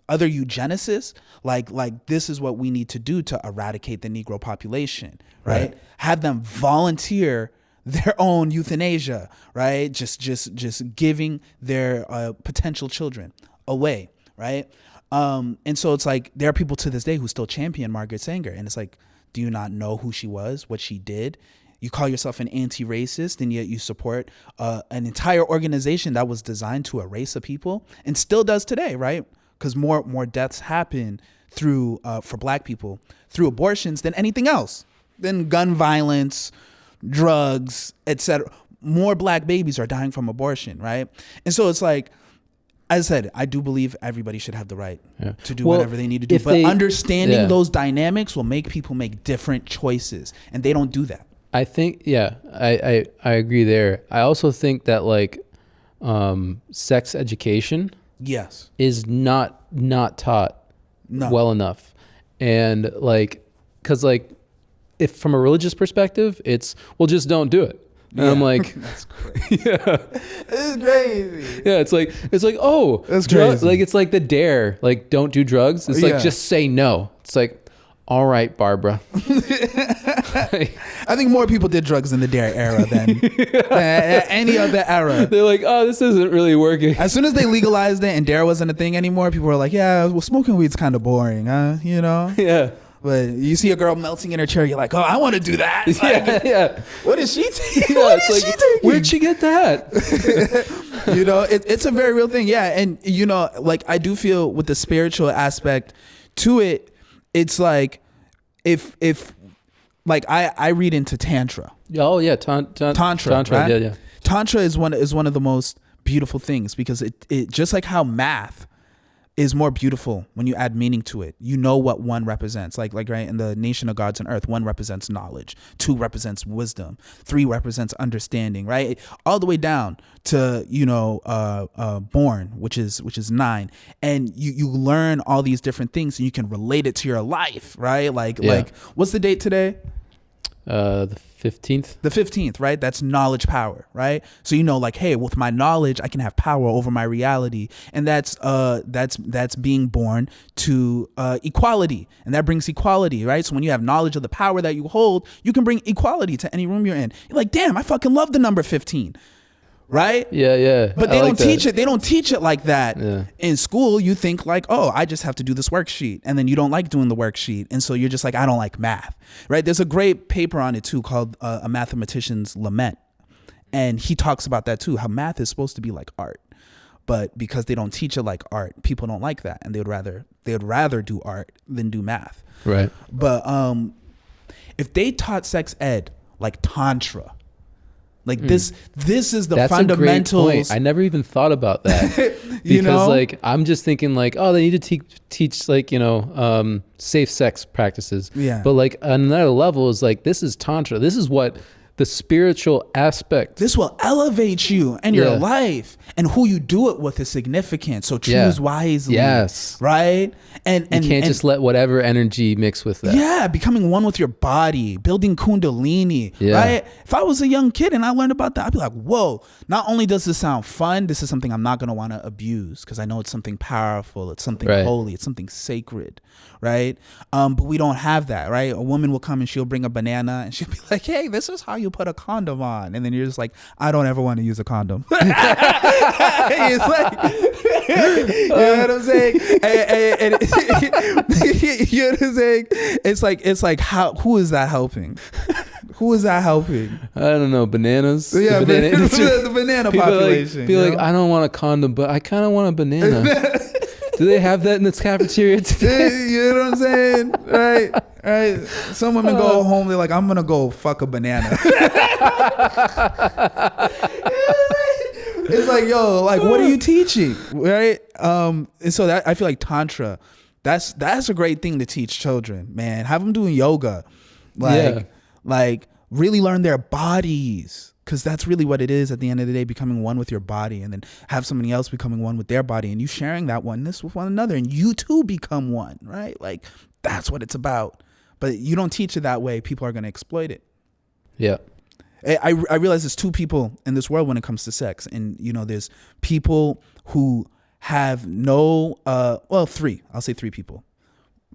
other eugenicists, like this is what we need to do to eradicate the Negro population, right? Have them volunteer their own euthanasia, right? Just giving their potential children away, right? And so it's like there are people to this day who still champion Margaret Sanger, and it's like, do you not know who she was, what she did? You call yourself an anti-racist, and yet you support an entire organization that was designed to erase a people, and still does today, right? Because more deaths happen through for Black people through abortions than anything else, than gun violence, drugs, etc. More Black babies are dying from abortion, right? And so it's like, as I said, I do believe everybody should have the right to do whatever they need to do. But understanding those dynamics will make people make different choices, and they don't do that. I think, I agree there. I also think that like sex education is not taught well enough. And like, cause like if from a religious perspective, it's, well, just don't do it. And I'm like, that's crazy. It's crazy. Yeah. It's like, oh, that's crazy. Like, it's like the dare, like don't do drugs. It's like, just say no. It's like, all right, Barbara. I think more people did drugs in the dare era than any other era. They're like, oh, this isn't really working. As soon as they legalized it and dare wasn't a thing anymore, people were like, yeah, well, smoking weed's kind of boring, huh? You know? Yeah. But you see a girl melting in her chair, you're like, oh, I want to do that. Like, yeah. What is she taking? Yeah, what is she taking? Where'd she get that? You know, it's a very real thing. Yeah. And, you know, like I do feel with the spiritual aspect to it, it's like if like I read into Tantra. Oh yeah, Tantra, right? Yeah. Tantra is one of the most beautiful things because it just like how math is more beautiful when you add meaning to it. You know what one represents. Like right in the nation of gods and earth, 1 represents knowledge, 2 represents wisdom, 3 represents understanding, right? All the way down to, you know, born, which is 9. And you learn all these different things and you can relate it to your life, right? Like what's the date today? The 15th. The 15th, right? That's knowledge power, right? So you know, like, hey, with my knowledge, I can have power over my reality, and that's being born to equality, and that brings equality, right? So when you have knowledge of the power that you hold, you can bring equality to any room you're in. You're like, damn, I fucking love the number 15. Right? Yeah. But they don't teach it. They don't teach it like that in school. You think like, oh, I just have to do this worksheet. And then you don't like doing the worksheet. And so you're just like, I don't like math. Right? There's a great paper on it too called A Mathematician's Lament. And he talks about that too, how math is supposed to be like art. But because they don't teach it like art, people don't like that. And they would rather do art than do math. Right. But if they taught sex ed like Tantra, like this is the That's fundamentals. A great point. I never even thought about that because you know? like I'm just thinking like, oh, they need to teach like, you know, safe sex practices. Yeah. But like another level is like, this is Tantra. This is what the spiritual aspect. This will elevate you and your life, and who you do it with is significant. So choose wisely. Yes. Right. And you can't just let whatever energy mix with that. Yeah, becoming one with your body, building kundalini. Yeah. Right. If I was a young kid and I learned about that, I'd be like, whoa, not only does this sound fun, this is something I'm not going to want to abuse because I know it's something powerful, it's something holy, it's something sacred. Right. But we don't have that. Right. A woman will come and she'll bring a banana and she'll be like, hey, this is how you put a condom on. And then you're just like, I don't ever want to use a condom. It's like, you know what I'm saying? You know what I'm saying? It's like who is that helping? Who is that helping? I don't know. Bananas. Yeah, the banana population. Like, I don't want a condom, but I kind of want a banana. Do they have that in the cafeteria today? You know what I'm saying? Right. Some women go home, they're like, I'm going to go fuck a banana. It's like, yo, like, what are you teaching? Right. And so that I feel like Tantra, that's a great thing to teach children, man. Have them doing yoga. Like really learn their bodies. Because that's really what it is at the end of the day, becoming one with your body, and then have somebody else becoming one with their body, and you sharing that oneness with one another, and you too become one, right? Like, that's what it's about. But you don't teach it that way, people are going to exploit it. Yeah. I realize there's two people in this world when it comes to sex. And, there's people who have three. I'll say three people.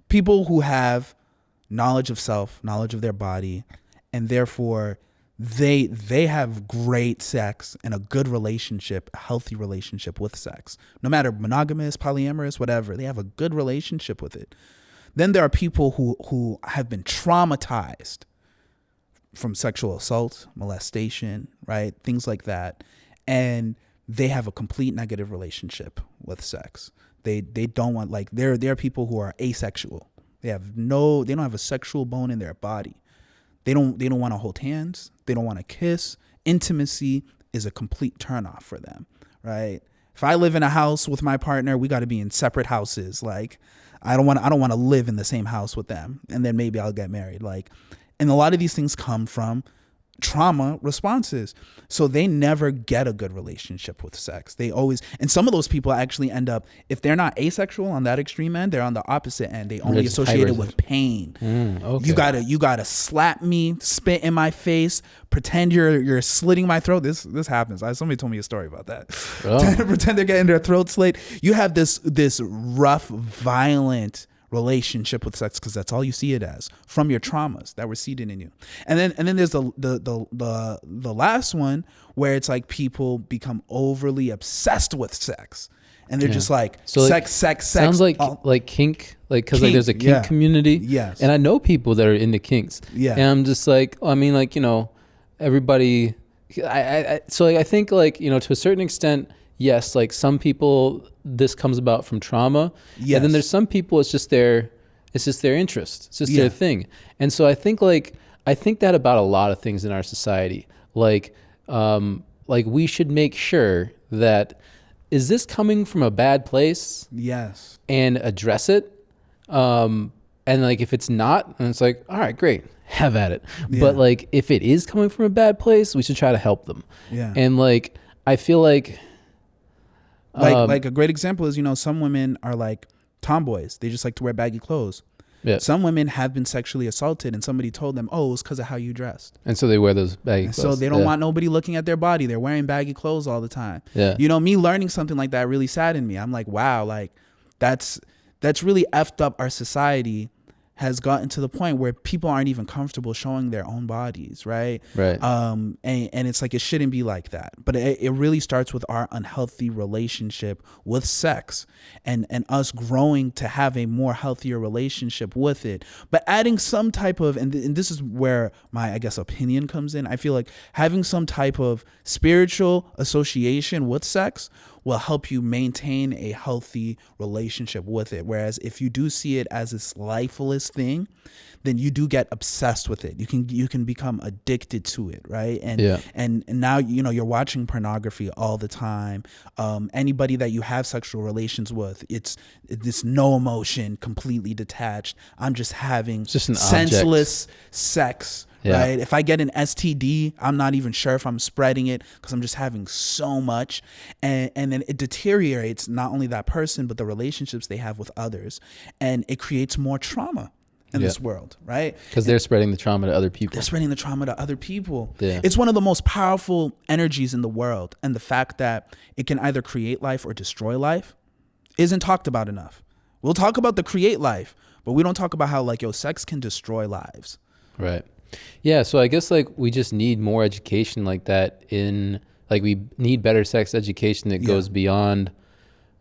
People who have knowledge of self, knowledge of their body, and therefore they have great sex and a good relationship, a healthy relationship with sex. No matter monogamous, polyamorous, whatever, they have a good relationship with it. Then there are people who have been traumatized from sexual assault, molestation, right? Things like that. And they have a complete negative relationship with sex. They don't want, like, there are people who are asexual. They don't have a sexual bone in their body. They don't want to hold hands. They don't want to kiss. Intimacy is a complete turnoff for them, right? If I live in a house with my partner, we got to be in separate houses. Like, I don't want to live in the same house with them, and then maybe I'll get married. Like, and a lot of these things come from trauma responses. So they never get a good relationship with sex. They always, and some of those people actually end up, if they're not asexual on that extreme end, they're on the opposite end. They only associate it with pain. Okay. You gotta slap me, spit in my face, pretend you're slitting my throat. This happens. Somebody told me a story about that. Pretend they're getting their throat slit. You have this rough, violent relationship with sex because that's all you see it as from your traumas that were seeded in you. And then there's the last one where it's like people become overly obsessed with sex, and they're just like, so sex. Sounds like kink, like, because like there's a kink community. Yes. And I know people that are into kinks. Yeah. And I'm just like, I mean, like, everybody. I think, like, to a certain extent, yes, like some people, this comes about from trauma. Yes. And then there's some people, it's just their interest. It's just their thing. And so I think that about a lot of things in our society. Like we should make sure that, is this coming from a bad place? Yes. And address it. And like, if it's not, and it's like, all right, great, have at it. Yeah. But like, if it is coming from a bad place, we should try to help them. Yeah. And like, I feel like a great example is, some women are like tomboys. They just like to wear baggy clothes. Yeah. Some women have been sexually assaulted and somebody told them, oh, it was because of how you dressed. And so they wear those baggy clothes. So they don't want nobody looking at their body. They're wearing baggy clothes all the time. Yeah. Me learning something like that really saddened me. I'm like, wow, like that's really effed up. Our society has gotten to the point where people aren't even comfortable showing their own bodies, right? Right. And it's like, it shouldn't be like that. But it really starts with our unhealthy relationship with sex and us growing to have a more healthier relationship with it. But adding some type of, and this is where my, I guess, opinion comes in. I feel like having some type of spiritual association with sex will help you maintain a healthy relationship with it. Whereas if you do see it as this lifeless thing, then you do get obsessed with it. You can become addicted to it, right? And now you're watching pornography all the time. Anybody that you have sexual relations with, it's this no emotion, completely detached. I'm just having senseless sex. Yeah. Right. If I get an STD, I'm not even sure if I'm spreading it because I'm just having so much. And then it deteriorates not only that person, but the relationships they have with others. And it creates more trauma in this world. Right. Because they're spreading the trauma to other people. They're spreading the trauma to other people. Yeah. It's one of the most powerful energies in the world. And the fact that it can either create life or destroy life isn't talked about enough. We'll talk about the create life, but we don't talk about how, like, sex can destroy lives. Right. Yeah, so I guess like we just need more education like that we need better sex education that goes beyond.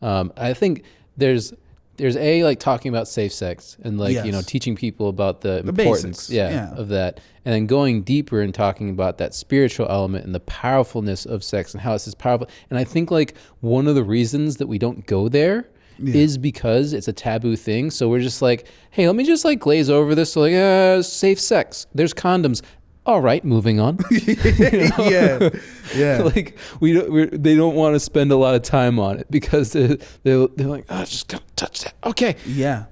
I think there's like talking about safe sex and like, teaching people about the importance of that. And then going deeper and talking about that spiritual element and the powerfulness of sex and how it's this powerful. And I think like one of the reasons that we don't go there is because it's a taboo thing. So we're just like, hey, let me just like glaze over this. So like, safe sex. There's condoms. All right, moving on. Yeah. Like they don't want to spend a lot of time on it because they're like, oh, just don't touch that. Okay. Yeah.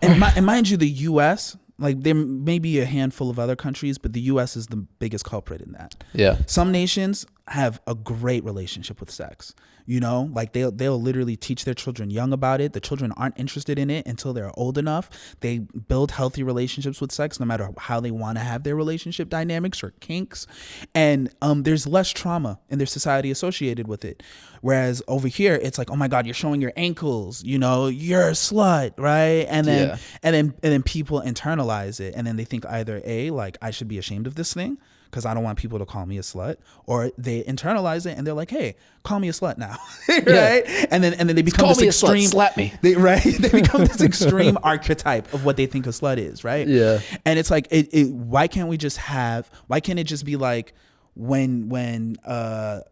And mind you, the U.S. Like there may be a handful of other countries, but the U.S. is the biggest culprit in that. Yeah. Some nations have a great relationship with sex. You know, like they'll literally teach their children young about it. The children aren't interested in it until they're old enough. They build healthy relationships with sex, no matter how they want to have their relationship dynamics or kinks. And there's less trauma in their society associated with it. Whereas over here, it's like, oh my God, you're showing your ankles. You know, you're a slut, right? And then people internalize it, and then they think either A, like I should be ashamed of this thing, because I don't want people to call me a slut, or they internalize it and they're like, hey, call me a slut now. Right? And then they become this extreme, slap me. They become this extreme archetype of what they think a slut is, right? Yeah. And it's like, why can't it just be like, when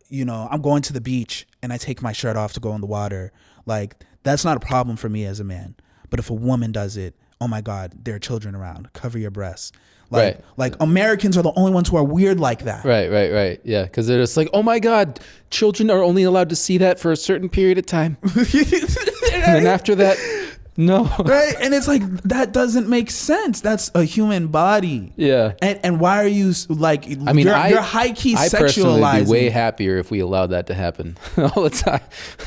you know, I'm going to the beach and I take my shirt off to go in the water, like that's not a problem for me as a man. But if a woman does it, oh my God, there are children around, cover your breasts. Like Americans are the only ones who are weird like that. Right. Yeah, because they're just like, oh my God, children are only allowed to see that for a certain period of time. And then after that, no. Right? And it's like, that doesn't make sense. That's a human body. Yeah. And why are you like, I mean, you're high-key I sexualizing. personally would be way happier if we allowed that to happen all the time.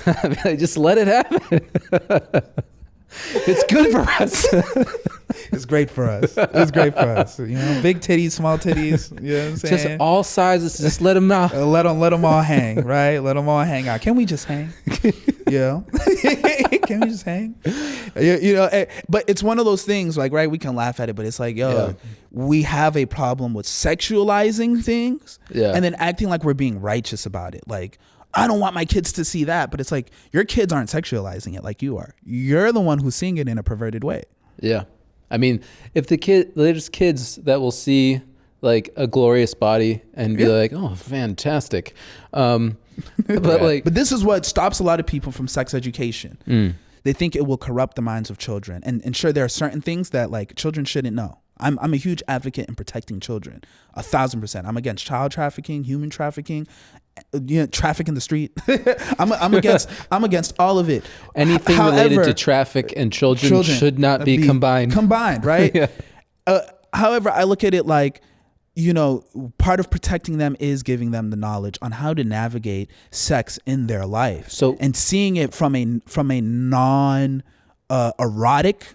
I mean, like, just let it happen. It's good for us. It's great for us. It's great for us. You know, big titties, small titties. You know what I'm saying? Just all sizes. Just let them out. Let them all hang, right? Let them all hang out. Can we just hang? Yeah. Can we just hang? You know, but it's one of those things, like, right? We can laugh at it, but it's like, we have a problem with sexualizing things, and then acting like we're being righteous about it. Like, I don't want my kids to see that, but it's like, your kids aren't sexualizing it like you are. You're the one who's seeing it in a perverted way. Yeah. I mean, if there's kids that will see like a glorious body and be like, oh, fantastic. But this is what stops a lot of people from sex education. They think it will corrupt the minds of children. And sure, there are certain things that like children shouldn't know. I'm a huge advocate in protecting children, 1,000%. I'm against child trafficking, human trafficking, traffic in the street. I'm against all of it. Anything related to traffic and children should not be combined. Combined, right? However, I look at it like, you know, part of protecting them is giving them the knowledge on how to navigate sex in their life. So, and seeing it from a non erotic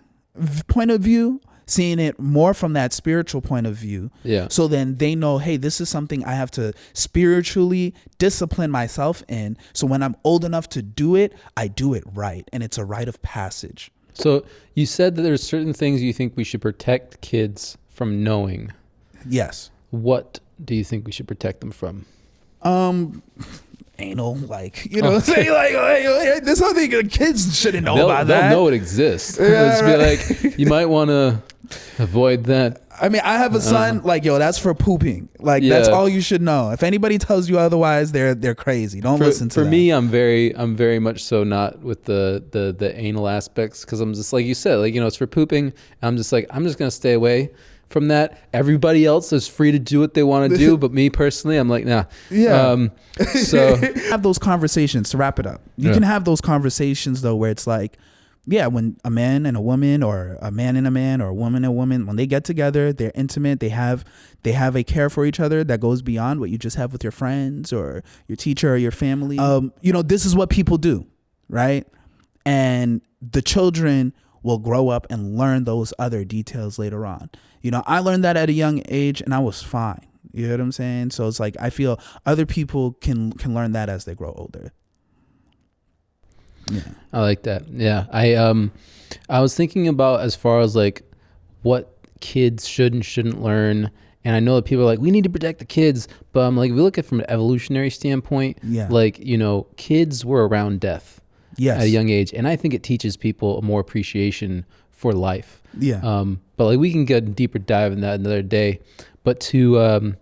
point of view, seeing it more from that spiritual point of view. Yeah. So then they know, hey, this is something I have to spiritually discipline myself in. So when I'm old enough to do it, I do it right. And it's a rite of passage. So you said that there's certain things you think we should protect kids from knowing. Yes. What do you think we should protect them from? Anal, like, you know, say like, there's something kids shouldn't know about that. They'll know it exists. Just be like, you might want to avoid that. I mean, I have a son, like, yo, that's for pooping. Like, that's all you should know. If anybody tells you otherwise, they're crazy. Don't listen to them. For me, I'm very much so not with the anal aspects, because I'm just like you said, like, you know, it's for pooping. I'm just like, I'm just gonna stay away from that. Everybody else is free to do what they want to do, but me personally, I'm like, nah. Yeah. So have those conversations to wrap it up. You can have those conversations though, where it's like, yeah, when a man and a woman, or a man and a man, or a woman and a woman, when they get together, they're intimate, they have a care for each other that goes beyond what you just have with your friends or your teacher or your family. You know, this is what people do, right? And the children will grow up and learn those other details later on. You know, I learned that at a young age and I was fine. You know what I'm saying? So it's like, I feel other people can learn that as they grow older. Yeah. I like that. Yeah. I was thinking about as far as like what kids should and shouldn't learn. And I know that people are like, we need to protect the kids. But I'm like, if we look at it from an evolutionary standpoint, like, you know, kids were around death at a young age. And I think it teaches people a more appreciation for life. Yeah. But like, we can get a deeper dive in that another day. But to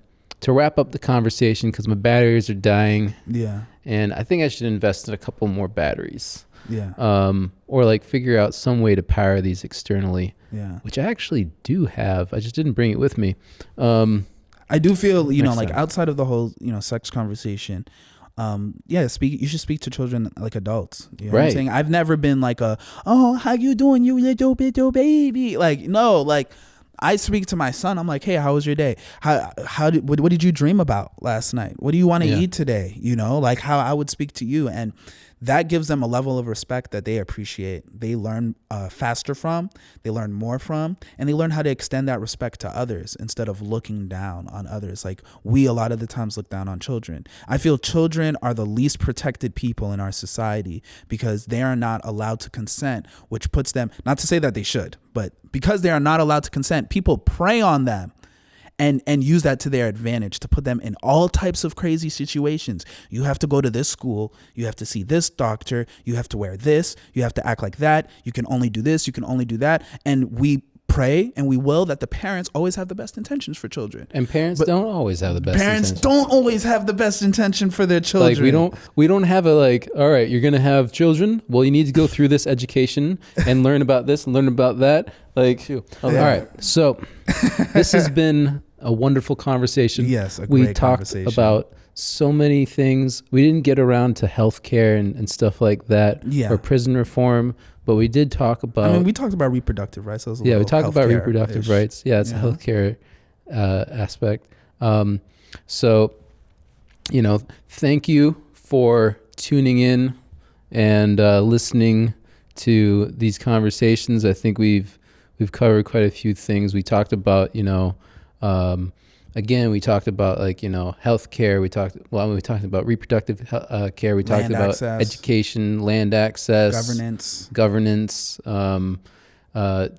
wrap up the conversation, because my batteries are dying. Yeah. And I think I should invest in a couple more batteries. Yeah. Or like figure out some way to power these externally. Yeah. Which I actually do have. I just didn't bring it with me. I do feel, you know, like outside of the whole, you know, sex conversation, you should speak to children like adults. You know what I'm saying? I've never been like how you doing, you little baby? Like, no, like, I speak to my son. I'm like, hey, how was your day? What did you dream about last night? What do you want to eat today? You know, like how I would speak to you. And that gives them a level of respect that they appreciate. They learn faster from, they learn more from, and they learn how to extend that respect to others instead of looking down on others. Like we a lot of the times look down on children. I feel children are the least protected people in our society because they are not allowed to consent, which puts them, not to say that they should, but because they are not allowed to consent, people prey on them and use that to their advantage to put them in all types of crazy situations. You have to go to this school. You have to see this doctor. You have to wear this. You have to act like that. You can only do this. You can only do that. And we pray and we will that the parents always have the best intentions for children. And parents don't always have the best Parents intentions. don't always have the best intention for their children. Like we don't have a like, all right, you're going to have children. Well, you need to go through this education and learn about this and learn about that. Like, all right. So this has been a wonderful conversation. Yes, we talked about so many things. We didn't get around to healthcare and stuff like that, or prison reform, but we did talk about. I mean, we talked about reproductive rights. So we talked about reproductive rights. Yeah, it's a healthcare aspect. So, you know, thank you for tuning in and listening to these conversations. I think we've covered quite a few things. We talked about, you know. Again, we talked about like, you know, healthcare. We talked about reproductive care. We talked about education, land access, governance.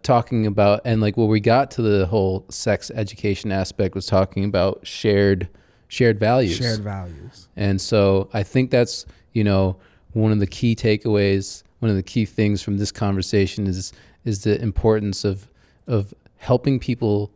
Talking about, and like, we got to the whole sex education aspect was talking about shared values. And so I think that's, you know, one of the key takeaways, one of the key things from this conversation is the importance of helping people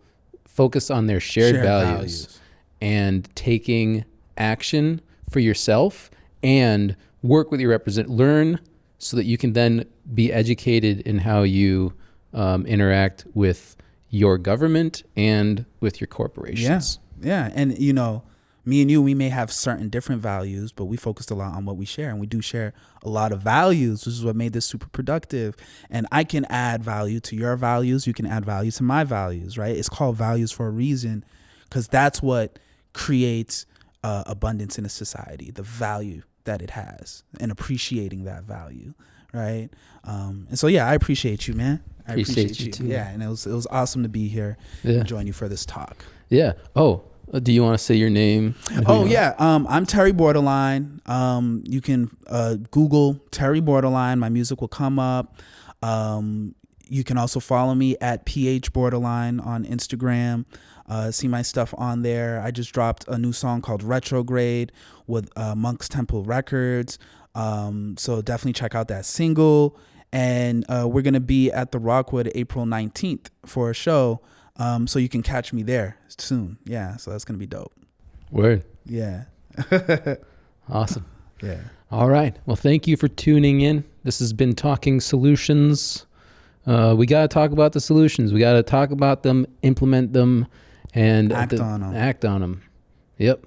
focus on their shared values and taking action for yourself and work with your learn so that you can then be educated in how you interact with your government and with your corporations. Yeah. And, you know, me and you, we may have certain different values, but we focused a lot on what we share, and we do share a lot of values, which is what made this super productive. And I can add value to your values. You can add value to my values, right? It's called values for a reason, because that's what creates abundance in a society, the value that it has and appreciating that value, right? And so, yeah, I appreciate you, man. I appreciate you too. Yeah, and it was awesome to be here and join you for this talk. Yeah. Oh, do you want to say your name? I'm Terry Borderline. You can Google Terry Borderline. My music will come up. You can also follow me at PH Borderline on Instagram. See my stuff on there. I just dropped a new song called Retrograde with Monk's Temple Records. So definitely check out that single. And we're going to be at the Rockwood April 19th for a show. So you can catch me there soon. Yeah. So that's going to be dope. Word. Yeah. Awesome. Yeah. All right. Well, thank you for tuning in. This has been Talking Solutions. We got to talk about the solutions. We got to talk about them, implement them, and act on them. Yep.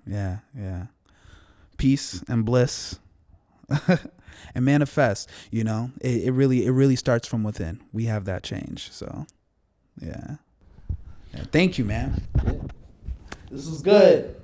Yeah. Yeah. Peace and bliss. And manifest, you know, it really starts from within. We have that change. So yeah. Thank you, man. This was good.